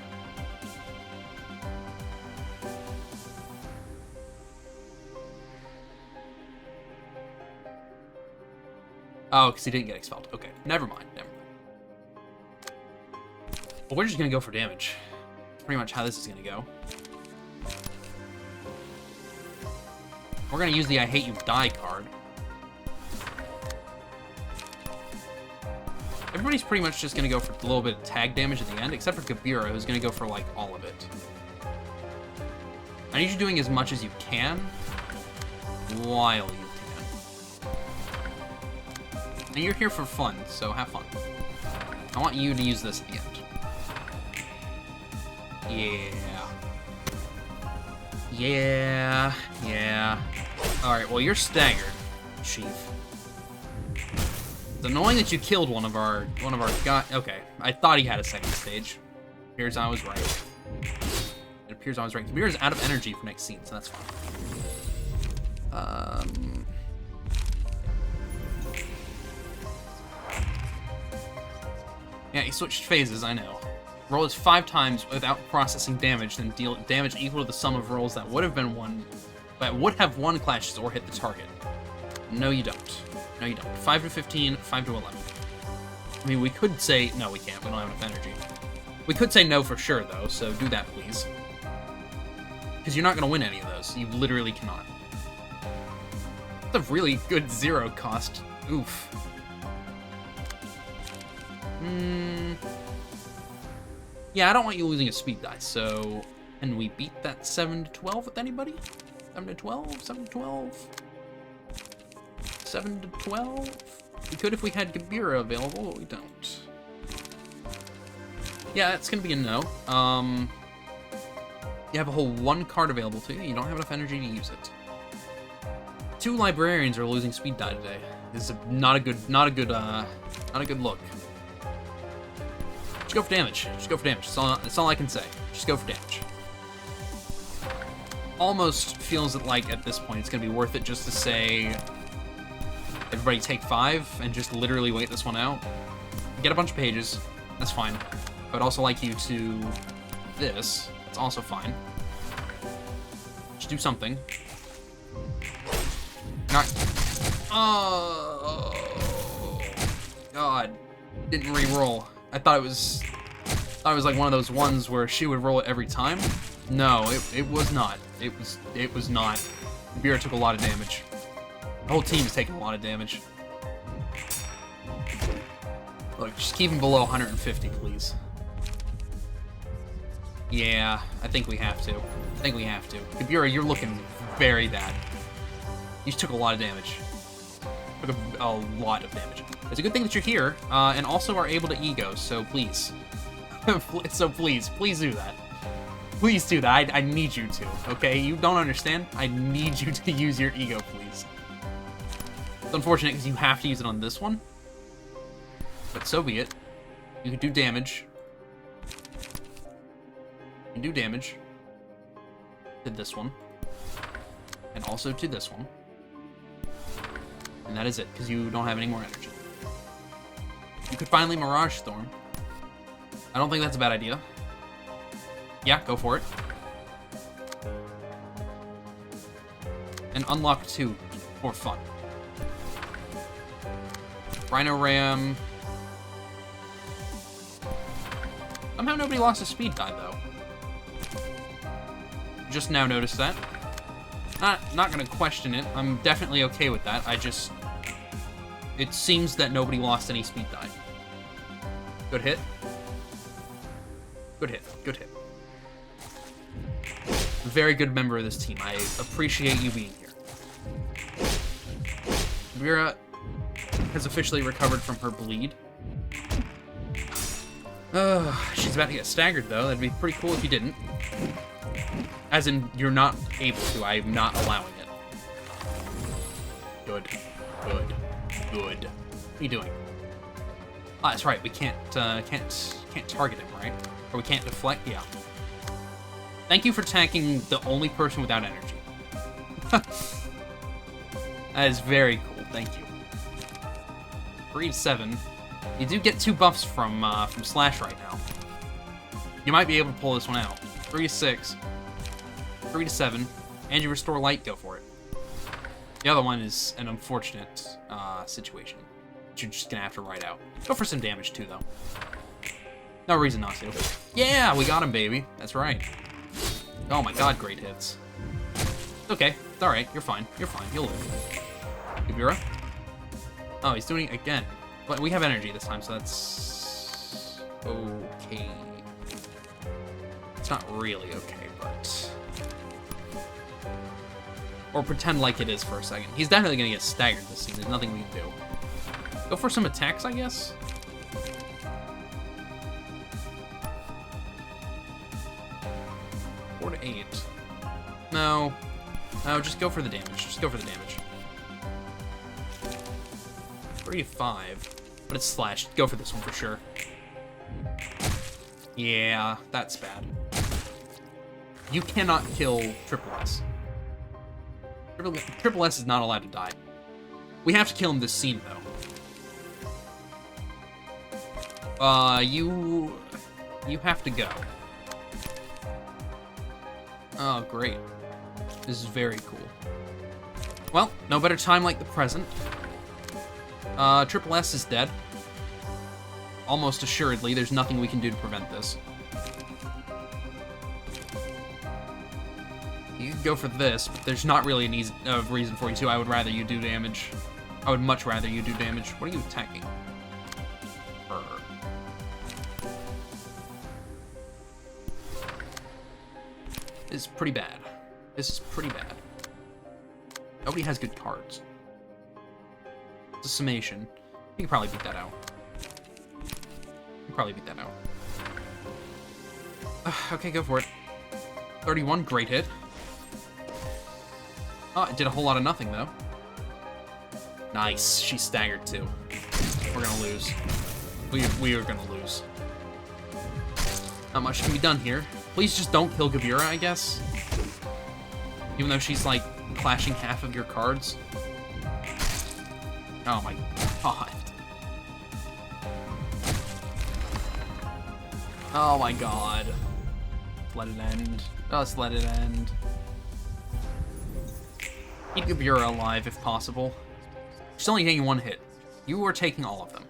Oh, because he didn't get expelled. Okay, never mind, never mind. Well, we're just gonna go for damage. That's pretty much how this is gonna go. We're gonna use the I Hate You Die card. Everybody's pretty much just gonna go for a little bit of tag damage at the end, except for Kabira, who's gonna go for, like, all of it. I need you doing as much as you can, while you can. And you're here for fun, so have fun. I want you to use this at the end. Yeah. Alright, well, you're staggered, Chief. It's annoying that you killed one of our guys. Okay, I thought he had a second stage. Appears I was right. It appears I was right. Kabira's out of energy for next scene, so that's fine. Yeah, he switched phases, I know. Roll this 5 times without processing damage, then deal damage equal to the sum of rolls that would have won clashes or hit the target. No, you don't. No, you don't. 5 to 15, 5 to 11. I mean, we could say... No, we can't. We don't have enough energy. We could say no for sure, though, so do that, please. Because you're not going to win any of those. You literally cannot. That's a really good 0 cost. Oof. Yeah, I don't want you losing a speed die, so And we beat that 7 to 12 with anybody? 7 to 12? 7 to 12? 7 to 12? We could if we had Gabira available, but we don't. Yeah, that's gonna be a no. You have a whole 1 card available to you. You don't have enough energy to use it. 2 librarians are losing speed die today. This is not a good look. Just go for damage. Just go for damage. That's all I can say. Just go for damage. Almost feels like at this point it's gonna be worth it just to say, everybody take 5 and just literally wait this one out. Get a bunch of pages. That's fine. I would also like you to this. That's also fine. Just do something. Not. Oh God! Didn't re-roll. I thought it was like one of those ones where she would roll it every time. No, it was not. It was not. Beer took a lot of damage. The whole team's taking a lot of damage. Look, just keep him below 150, please. Yeah, I think we have to. I think we have to. Kabura, you're looking very bad. You just took a lot of damage. Took a lot of damage. It's a good thing that you're here, and also are able to ego, so please. So please do that. Please do that. I need you to, okay? You don't understand? I need you to use your ego, please. It's unfortunate because you have to use it on this one. But so be it. You can do damage. You can do damage to this one. And also to this one. And that is it, because you don't have any more energy. You could finally Mirage Storm. I don't think that's a bad idea. Yeah, go for it. And unlock 2 for fun. Rhino Ram. Somehow nobody lost a speed die, though. Just now noticed that. Not gonna question it. I'm definitely okay with that. It seems that nobody lost any speed die. Good hit. Good hit. Good hit. Very good member of this team. I appreciate you being here. Vera has officially recovered from her bleed. She's about to get staggered, though. That'd be pretty cool if you didn't. As in, you're not able to. I'm not allowing it. Good. Good. Good. What are you doing? Ah, that's right. We can't target him, right? Or we can't deflect? Yeah. Thank you for attacking the only person without energy. That is very cool. Thank you. 3 to 7. You do get 2 buffs from Slash right now. You might be able to pull this one out. 3 to 6. 3 to 7. And you restore light, go for it. The other one is an unfortunate situation. You're just gonna have to ride out. Go for some damage too, though. No reason not to. Yeah, we got him, baby. That's right. Oh my god, great hits. It's okay. It's alright. You're fine. You're fine. You'll live. Kabura? Oh, he's doing it again. But we have energy this time, so that's okay. It's not really okay, but... Or pretend like it is for a second. He's definitely gonna get staggered this scene. There's nothing we can do. Go for some attacks, I guess? Four to 8. No. No, just go for the damage. Just go for the damage. 3 to 5. But it's slashed. Go for this one for sure. Yeah, that's bad. You cannot kill Triple S. Triple S is not allowed to die. We have to kill him this scene, though. You have to go. Oh, great. This is very cool. Well, no better time like the present. Triple S is dead. Almost assuredly, there's nothing we can do to prevent this. You could go for this, but there's not really a reason for you to. I would rather you do damage. I would much rather you do damage. What are you attacking? is pretty bad. This is pretty bad. Nobody has good cards. It's a summation. You can probably beat that out. Okay, go for it. 31, great hit. Oh, it did a whole lot of nothing, though. Nice. She staggered, too. We're gonna lose. We are gonna lose. Not much can be done here. Please just don't kill Gabira, I guess. Even though she's, like, clashing half of your cards. Oh my god. Oh my god. Let it end. Just let it end. Keep Gabira alive if possible. She's only taking one hit. You are taking all of them.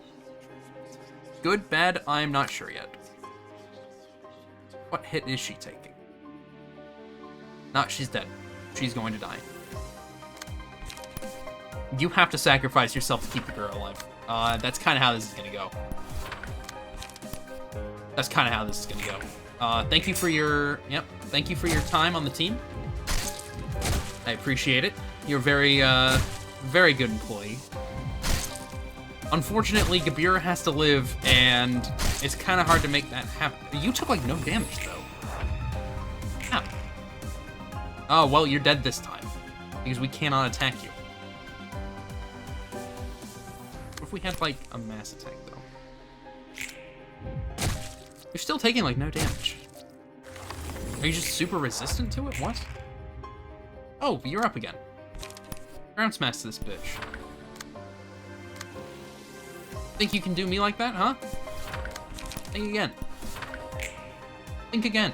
Good, bad, I'm not sure yet. What hit is she taking? She's dead. She's going to die. You have to sacrifice yourself to keep Gabira alive. That's kind of how this is going to go. Thank you for your, thank you for your time on the team. I appreciate it. You're very, very good employee. Unfortunately, Gabira has to live, and it's kind of hard to make that happen. You took, like, no damage, though. Ow. Oh, well, you're dead this time, because we cannot attack you. What if we had, like, a mass attack, though? You're still taking, like, no damage. Are you just super resistant to it? What? Oh, you're up again. Ground smash to this bitch. Think you can do me like that, huh? Think again. Think again.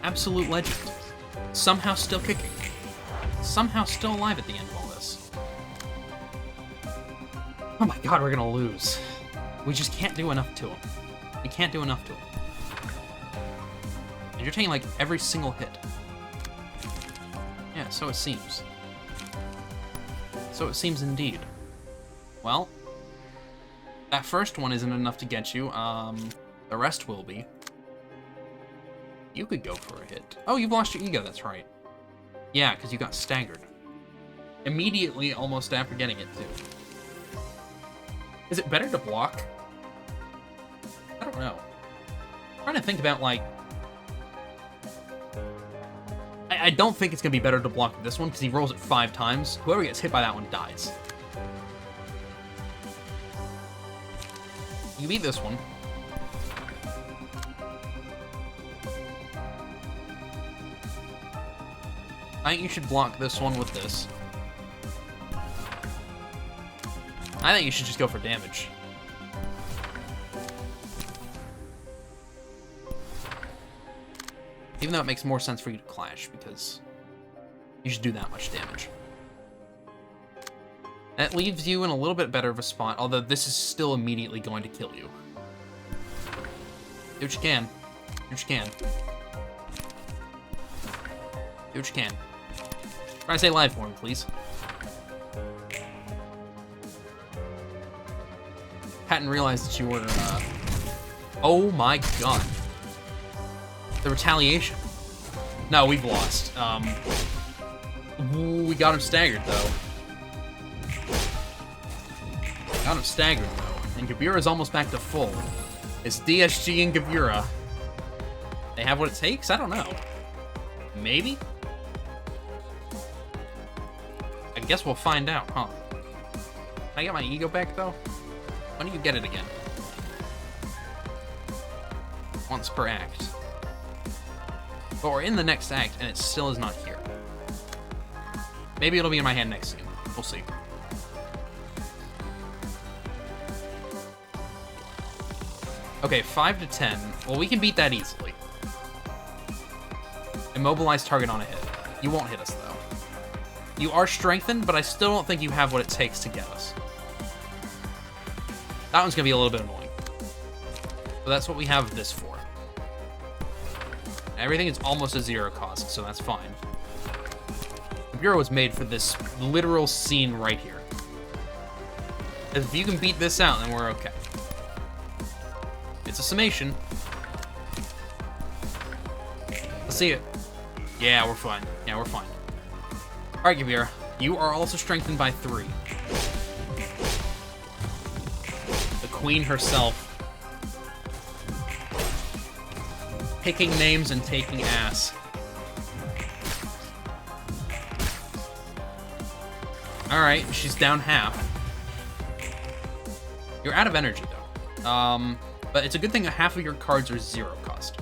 Absolute legend. Somehow still kicking. Somehow still alive at the end of all this. Oh my god, we're gonna lose. We just can't do enough to him. We can't do enough to him. And you're taking, like, every single hit. Yeah, so it seems. So it seems indeed. Well, that first one isn't enough to get you. The rest will be. You could go for a hit. Oh, you've lost your ego, that's right. Yeah, because you got staggered. Immediately, almost after getting it, too. Is it better to block? I don't know. I'm trying to think about, like... I don't think it's going to be better to block this one, because he rolls it 5 times. Whoever gets hit by that one dies. You beat this one. I think you should block this one with this. I think you should just go for damage. Even though it makes more sense for you to clash, because you should do that much damage. That leaves you in a little bit better of a spot, although this is still immediately going to kill you. Do what you can. Do what you can. Do what you can. Try to stay alive for him, please. Hadn't realized that you were, Oh my god. The retaliation. No, we've lost. We got him staggered, though. Got him staggered, though. And Gabira's almost back to full. It's DSG and Gabira. They have what it takes? I don't know. Maybe? I guess we'll find out, huh? Can I get my ego back, though? When do you get it again? Once per act. But we're in the next act, and it still is not here. Maybe it'll be in my hand next scene. We'll see. Okay, 5 to 10. Well, we can beat that easily. Immobilize target on a hit. You won't hit us, though. You are strengthened, but I still don't think you have what it takes to get us. That one's gonna be a little bit annoying. But that's what we have this for. Everything is almost a 0 cost, so that's fine. The Bureau was made for this literal scene right here. If you can beat this out, then we're okay. It's a summation. Let's see it. Yeah, we're fine. Yeah, we're fine. Alright, Gabira. You are also strengthened by 3. The queen herself. Picking names and taking ass. Alright, she's down half. You're out of energy, though. But it's a good thing that half of your cards are 0 cost.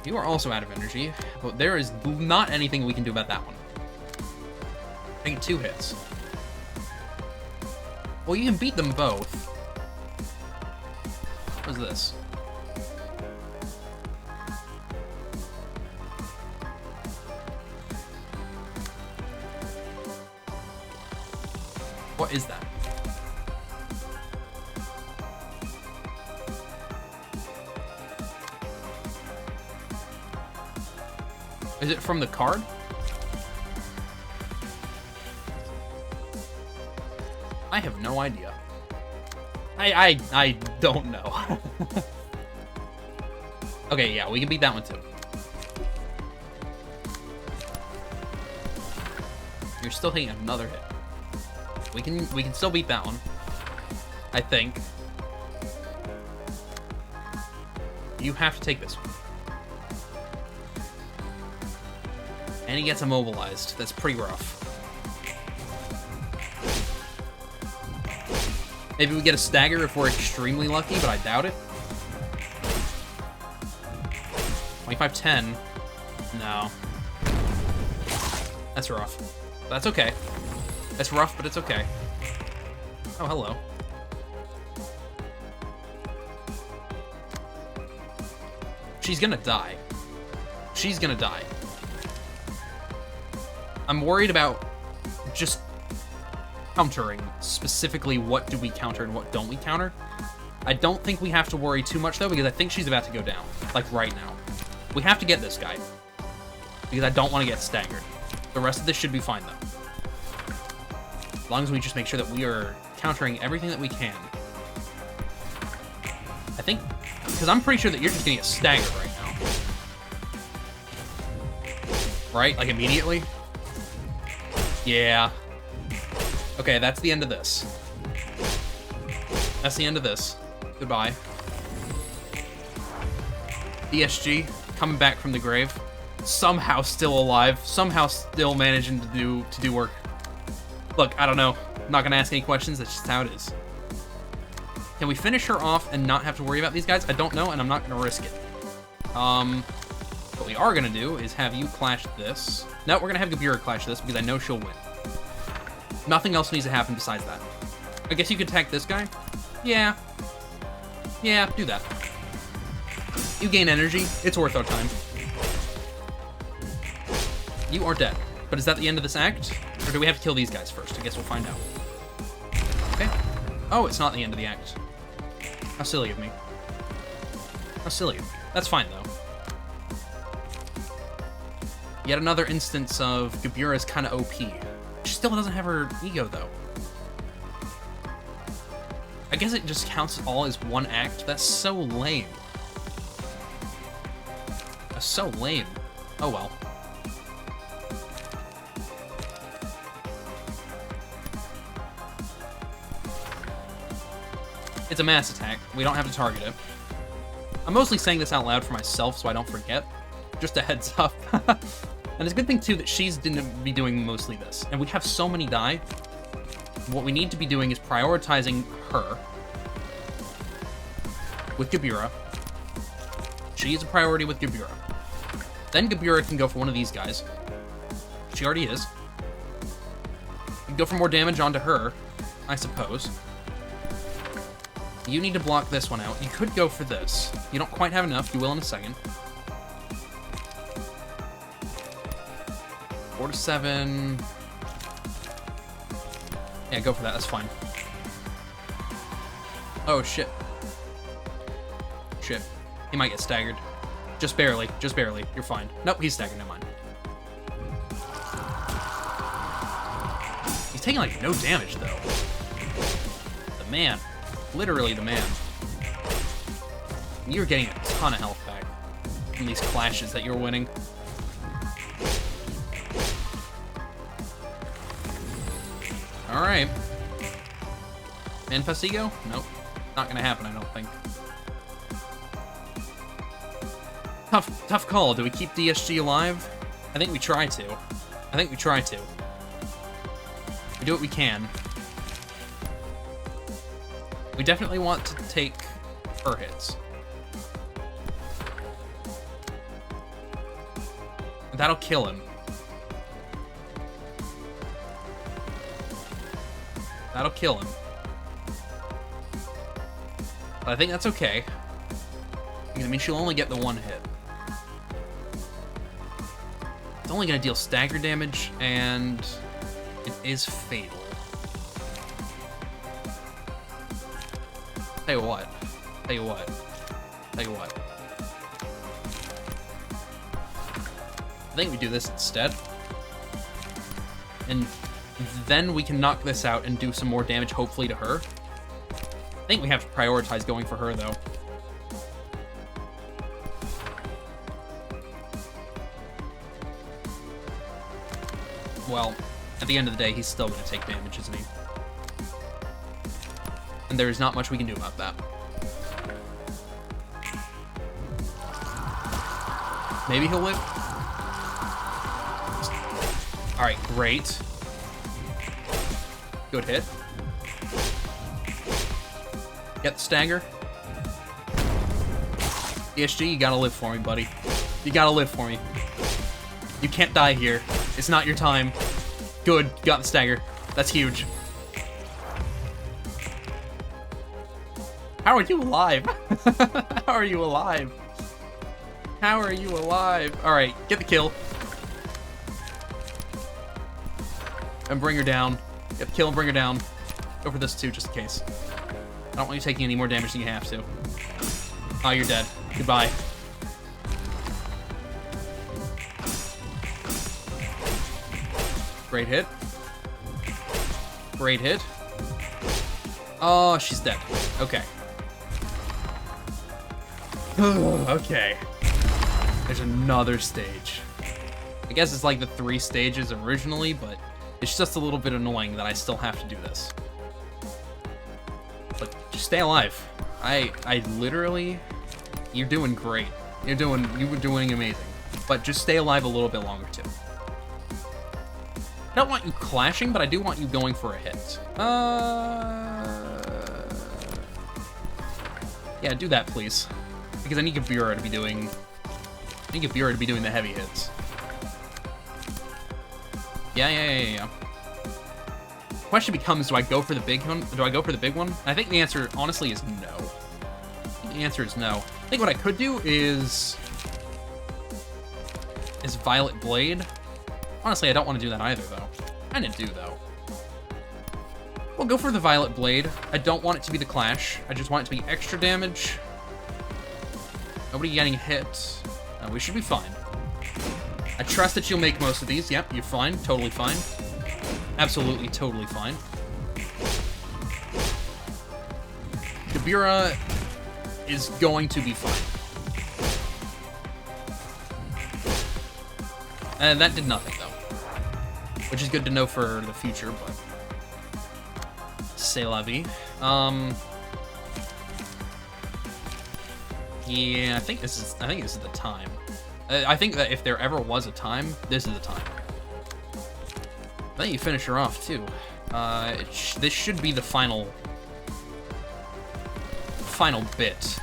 You are also out of energy, but there is not anything we can do about that one. Taking 2 hits. Well, you can beat them both. What's this? What is that? Is it from the card? I have no idea. I don't know. Okay, yeah, we can beat that one too. You're still taking another hit. We can still beat that one. I think. You have to take this one. And he gets immobilized. That's pretty rough. Maybe we get a stagger if we're extremely lucky, but I doubt it. 25-10. No. That's rough. That's okay. That's rough, but it's okay. Oh, hello. She's gonna die. She's gonna die. I'm worried about just countering, specifically what do we counter and what don't we counter. I don't think we have to worry too much, though, because I think she's about to go down, like right now. We have to get this guy, because I don't want to get staggered. The rest of this should be fine, though. As long as we just make sure that we are countering everything that we can. I think, because I'm pretty sure that you're just going to get staggered right now. Right? Like, immediately? Yeah. Okay, that's the end of this. That's the end of this. Goodbye. DSG, coming back from the grave. Somehow still alive. Somehow still managing to do work. Look, I don't know. I'm not gonna ask any questions, that's just how it is. Can we finish her off and not have to worry about these guys? I don't know, and I'm not gonna risk it. What we are gonna do is have you clash this. No, we're gonna have Gabira clash this because I know she'll win. Nothing else needs to happen besides that. I guess you could attack this guy? Yeah. Yeah, do that. You gain energy. It's worth our time. You are dead. But is that the end of this act? Or do we have to kill these guys first? I guess we'll find out. Okay. Oh, it's not the end of the act. How silly of me. How silly of me. That's fine, though. Yet another instance of Gabira's kind of OP. She still doesn't have her ego, though. I guess it just counts all as one act. That's so lame. That's so lame. Oh well. It's a mass attack. We don't have to target it. I'm mostly saying this out loud for myself so I don't forget. Just a heads up. And it's a good thing, too, that she's going to be doing mostly this. And we have so many die. What we need to be doing is prioritizing her with Gabira. She is a priority with Gabira. Then Gabira can go for one of these guys. She already is. You can go for more damage onto her, I suppose. You need to block this one out. You could go for this. You don't quite have enough. You will in a second. 4 to 7. Yeah, go for that. That's fine. Oh, shit. Shit. He might get staggered. Just barely. Just barely. You're fine. Nope, he's staggered. Never mind. He's taking, like, no damage, though. The man. Literally the man. You're getting a ton of health back from these clashes that you're winning. Alright. Manifest Ego? Nope. Not gonna happen, I don't think. Tough call. Do we keep DSG alive? I think we try to. We do what we can. We definitely want to take her hits. That'll kill him. That'll kill him. But I think that's okay. I mean, she'll only get the one hit. It's only gonna deal stagger damage, and it is fatal. Tell you what. I think we do this instead. And then we can knock this out and do some more damage, hopefully, to her. I think we have to prioritize going for her, though. Well, at the end of the day, he's still going to take damage, isn't he? And there's not much we can do about that. Maybe he'll live? Alright, great. Good hit. Get the stagger. ESG, you gotta live for me, buddy. You gotta live for me. You can't die here. It's not your time. Good, got the stagger. That's huge. How are you alive? How are you alive? How are you alive? Alright, get the kill. And bring her down. Get the kill and bring her down. Go for this too, just in case. I don't want you taking any more damage than you have to. Oh, you're dead. Goodbye. Great hit. Great hit. Oh, she's dead. Okay. Okay. There's another stage. I guess it's like the 3 stages originally, but it's just a little bit annoying that I still have to do this. But just stay alive. I literally... You're doing great. You were doing amazing. But just stay alive a little bit longer, too. I don't want you clashing, but I do want you going for a hit. Yeah, do that, please. Because I need Gabura to be doing... the heavy hits. Yeah. Question becomes, do I go for the big one? I think the answer, honestly, is no. I think what I could do is Violet Blade. Honestly, I don't want to do that either, though. I didn't do, though. We'll go for the Violet Blade. I don't want it to be the Clash. I just want it to be extra damage. Nobody getting hit. We should be fine. I trust that you'll make most of these. Yep, you're fine. Totally fine. Absolutely, totally fine. Gabura is going to be fine. And that did nothing, though. Which is good to know for the future, but... C'est la vie. Yeah, I think this is the time. I think that if there ever was a time, this is the time. I think you finish her off, too. This should be the final bit.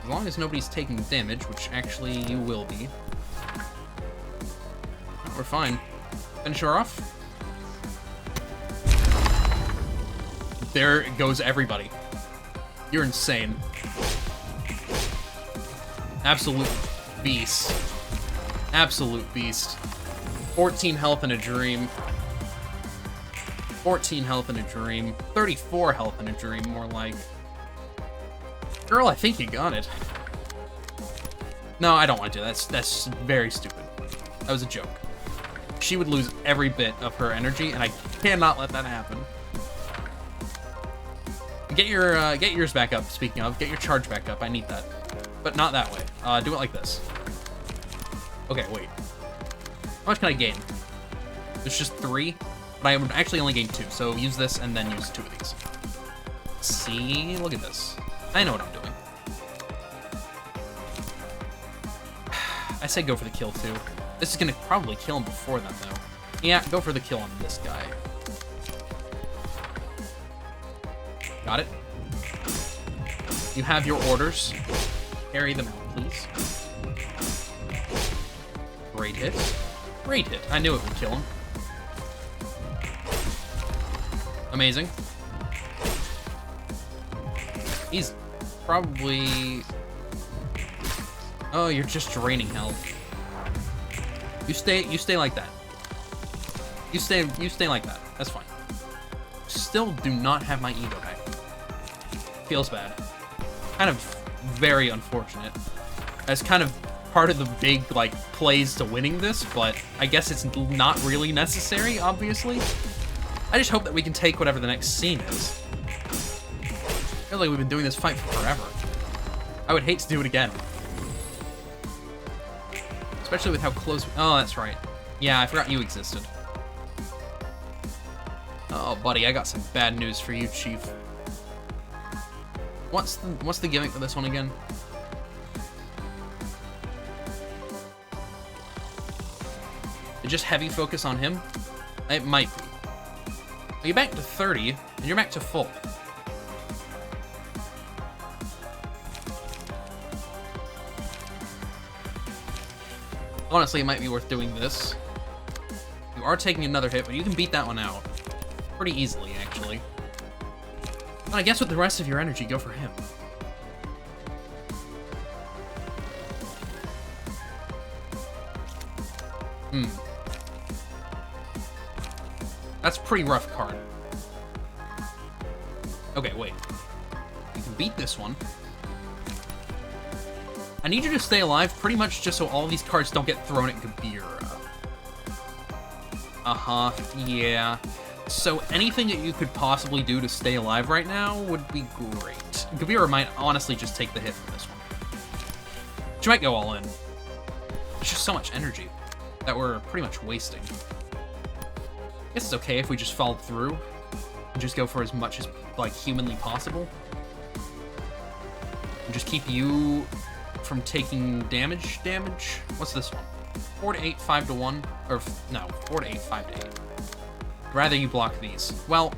As long as nobody's taking damage, which actually you will be. We're fine. Finish her off. There goes everybody. You're insane. Absolute beast. Absolute beast. 14 health in a dream. 14 health in a dream. 34 health in a dream, more like. Girl, I think you got it. No, I don't want to do that. That's very stupid. That was a joke. She would lose every bit of her energy, and I cannot let that happen. Get yours back up. Speaking of, get your charge back up. I need that, but not that way. Do it like this. Okay, wait. How much can I gain? There's just 3, but I would actually only gain 2. So use this and then use 2 of these. See, look at this. I know what I'm doing. I say go for the kill too. This is gonna probably kill him before then though. Yeah, go for the kill on this guy. Got it. You have your orders. Carry them out, please. Great hit. Great hit. I knew it would kill him. Amazing. He's probably... Oh, you're just draining health. You stay like that. You stay like that. That's fine. Still do not have my ego back. Feels bad. Kind of very unfortunate. That's kind of part of the big, like, plays to winning this, but I guess it's not really necessary, obviously. I just hope that we can take whatever the next scene is. I feel like we've been doing this fight for forever. I would hate to do it again. Especially with how close... Oh, that's right. Yeah, I forgot you existed. Oh, buddy, I got some bad news for you, Chief. What's the gimmick for this one again? Just heavy focus on him? It might be. You're back to 30, and you're back to full. Honestly, it might be worth doing this. You are taking another hit, but you can beat that one out. Pretty easily, actually. And I guess with the rest of your energy, go for him. That's a pretty rough card. Okay, wait. You can beat this one. I need you to stay alive pretty much just so all these cards don't get thrown at Kabir. Uh-huh, yeah. So anything that you could possibly do to stay alive right now would be great. Kabir might honestly just take the hit from this one. She might go all in. There's just so much energy that we're pretty much wasting. I guess it's okay if we just follow through and just go for as much as, like, humanly possible. And just keep you from taking damage. What's this one? 4 to 8, 5 to 1, or no, 4 to 8, 5 to 8. Rather you block these. Well,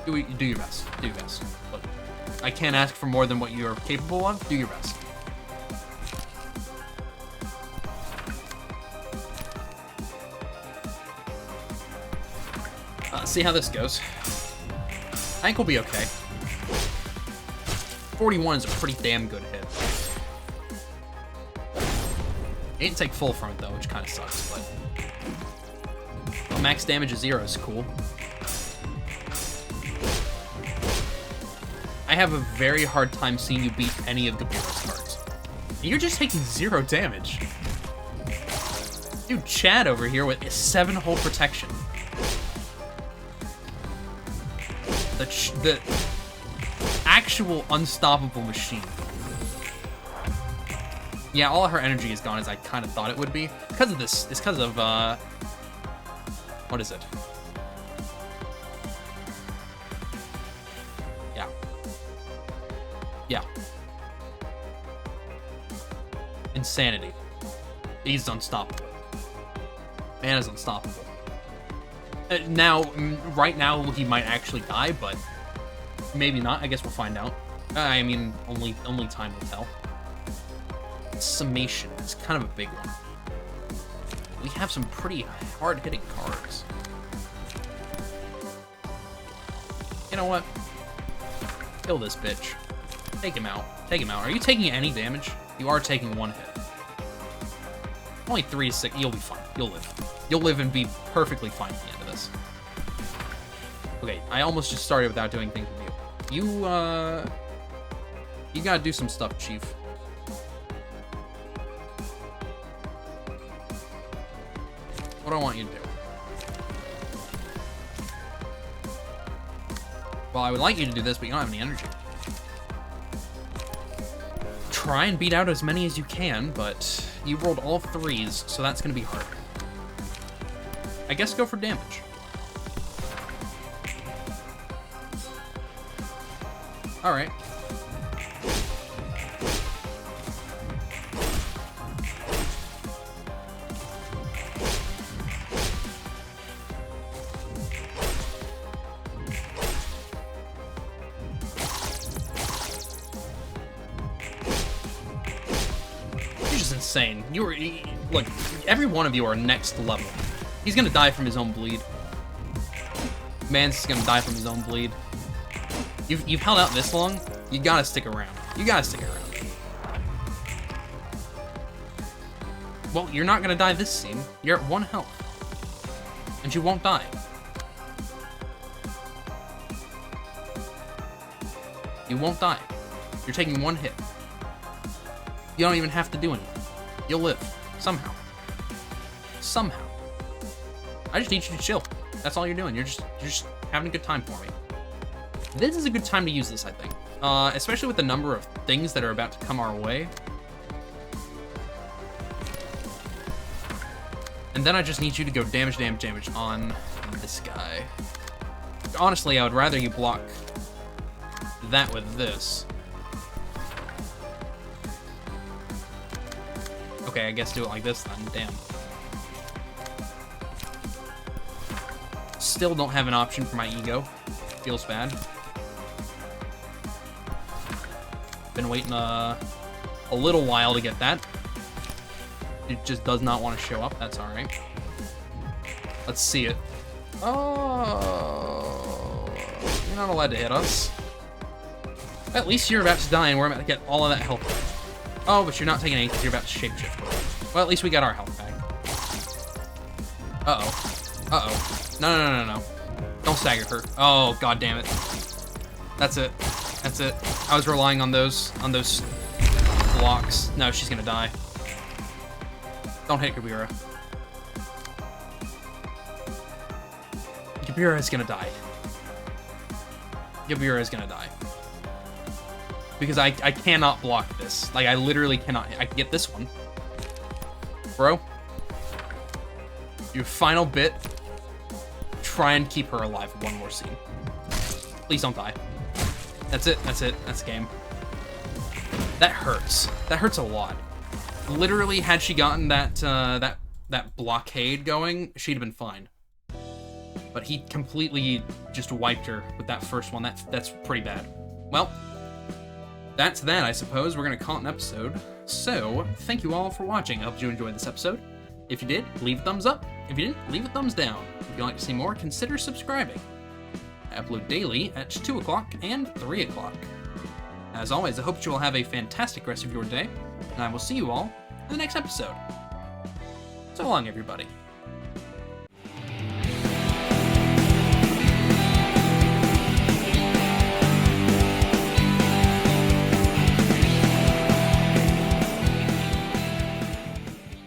do your best. Do your best. Look, I can't ask for more than what you're capable of. Do your best. See how this goes. I think we'll be okay. 41 is a pretty damn good hit. He didn't take full from it though, which kind of sucks, but... Well, max damage of 0 is cool. I have a very hard time seeing you beat any of Kabir's cards. You're just taking 0 damage. Dude, Chad over here with a 7-hole protection. The actual unstoppable machine. Yeah, all of her energy is gone as I kind of thought it would be. Because of this, it's because of, what is it? Yeah. Yeah. Insanity. He's unstoppable. Man is unstoppable. Now, right now, he might actually die, but maybe not. I guess we'll find out. I mean, only time will tell. Summation is kind of a big one. We have some pretty hard-hitting cards. You know what? Kill this bitch. Take him out. Take him out. Are you taking any damage? You are taking 1 hit. Only 3 to 6. You'll be fine. You'll live. You'll live and be perfectly fine at the end of this. Okay, I almost just started without doing things with you. You gotta do some stuff, Chief. What do I want you to do? Well, I would like you to do this, but you don't have any energy. Try and beat out as many as you can, but you rolled all 3s, so that's going to be hard. I guess go for damage. Alright. You're just insane. Look, every one of you are next level. He's gonna die from his own bleed. Man's just gonna die from his own bleed. You've held out this long, you gotta stick around. You gotta stick around. Well, you're not gonna die this scene. You're at 1 health. And you won't die. You won't die. You're taking 1 hit. You don't even have to do anything. You'll live. Somehow. Somehow. I just need you to chill. That's all you're doing. You're just having a good time for me. This is a good time to use this, I think. Especially with the number of things that are about to come our way. And then I just need you to go damage, damage, damage on this guy. Honestly, I would rather you block that with this. Okay, I guess do it like this then. Damn. Still don't have an option for my ego. Feels bad. Been waiting a little while to get that. It just does not want to show up. That's alright. Let's see it. Oh, you're not allowed to hit us. At least you're about to die and we're about to get all of that health back. Oh, but you're not taking any because you're about to shapeshift. Well, at least we got our health back. Uh-oh. Uh-oh. No, no, no, no, no. Don't stagger her. Oh, god damn it. That's it. That's it. I was relying on those blocks. No, she's gonna die. Don't hit Kabira. Kabira is gonna die. Kabira is gonna die. Because I cannot block this. Like, I literally cannot. I can get this one. Bro. Your final bit. Try and keep her alive for 1 more scene. Please don't die. That's it. That's it. That's the game. That hurts. That hurts a lot. Literally, had she gotten that that blockade going, she'd have been fine. But he completely just wiped her with that first one. That's pretty bad. Well, that's that, I suppose. We're gonna call it an episode. So, thank you all for watching. I hope you enjoyed this episode. If you did, leave a thumbs up. If you didn't, leave a thumbs down. If you'd like to see more, consider subscribing. I upload daily at 2 o'clock and 3 o'clock. As always, I hope you all have a fantastic rest of your day, and I will see you all in the next episode. So long, everybody.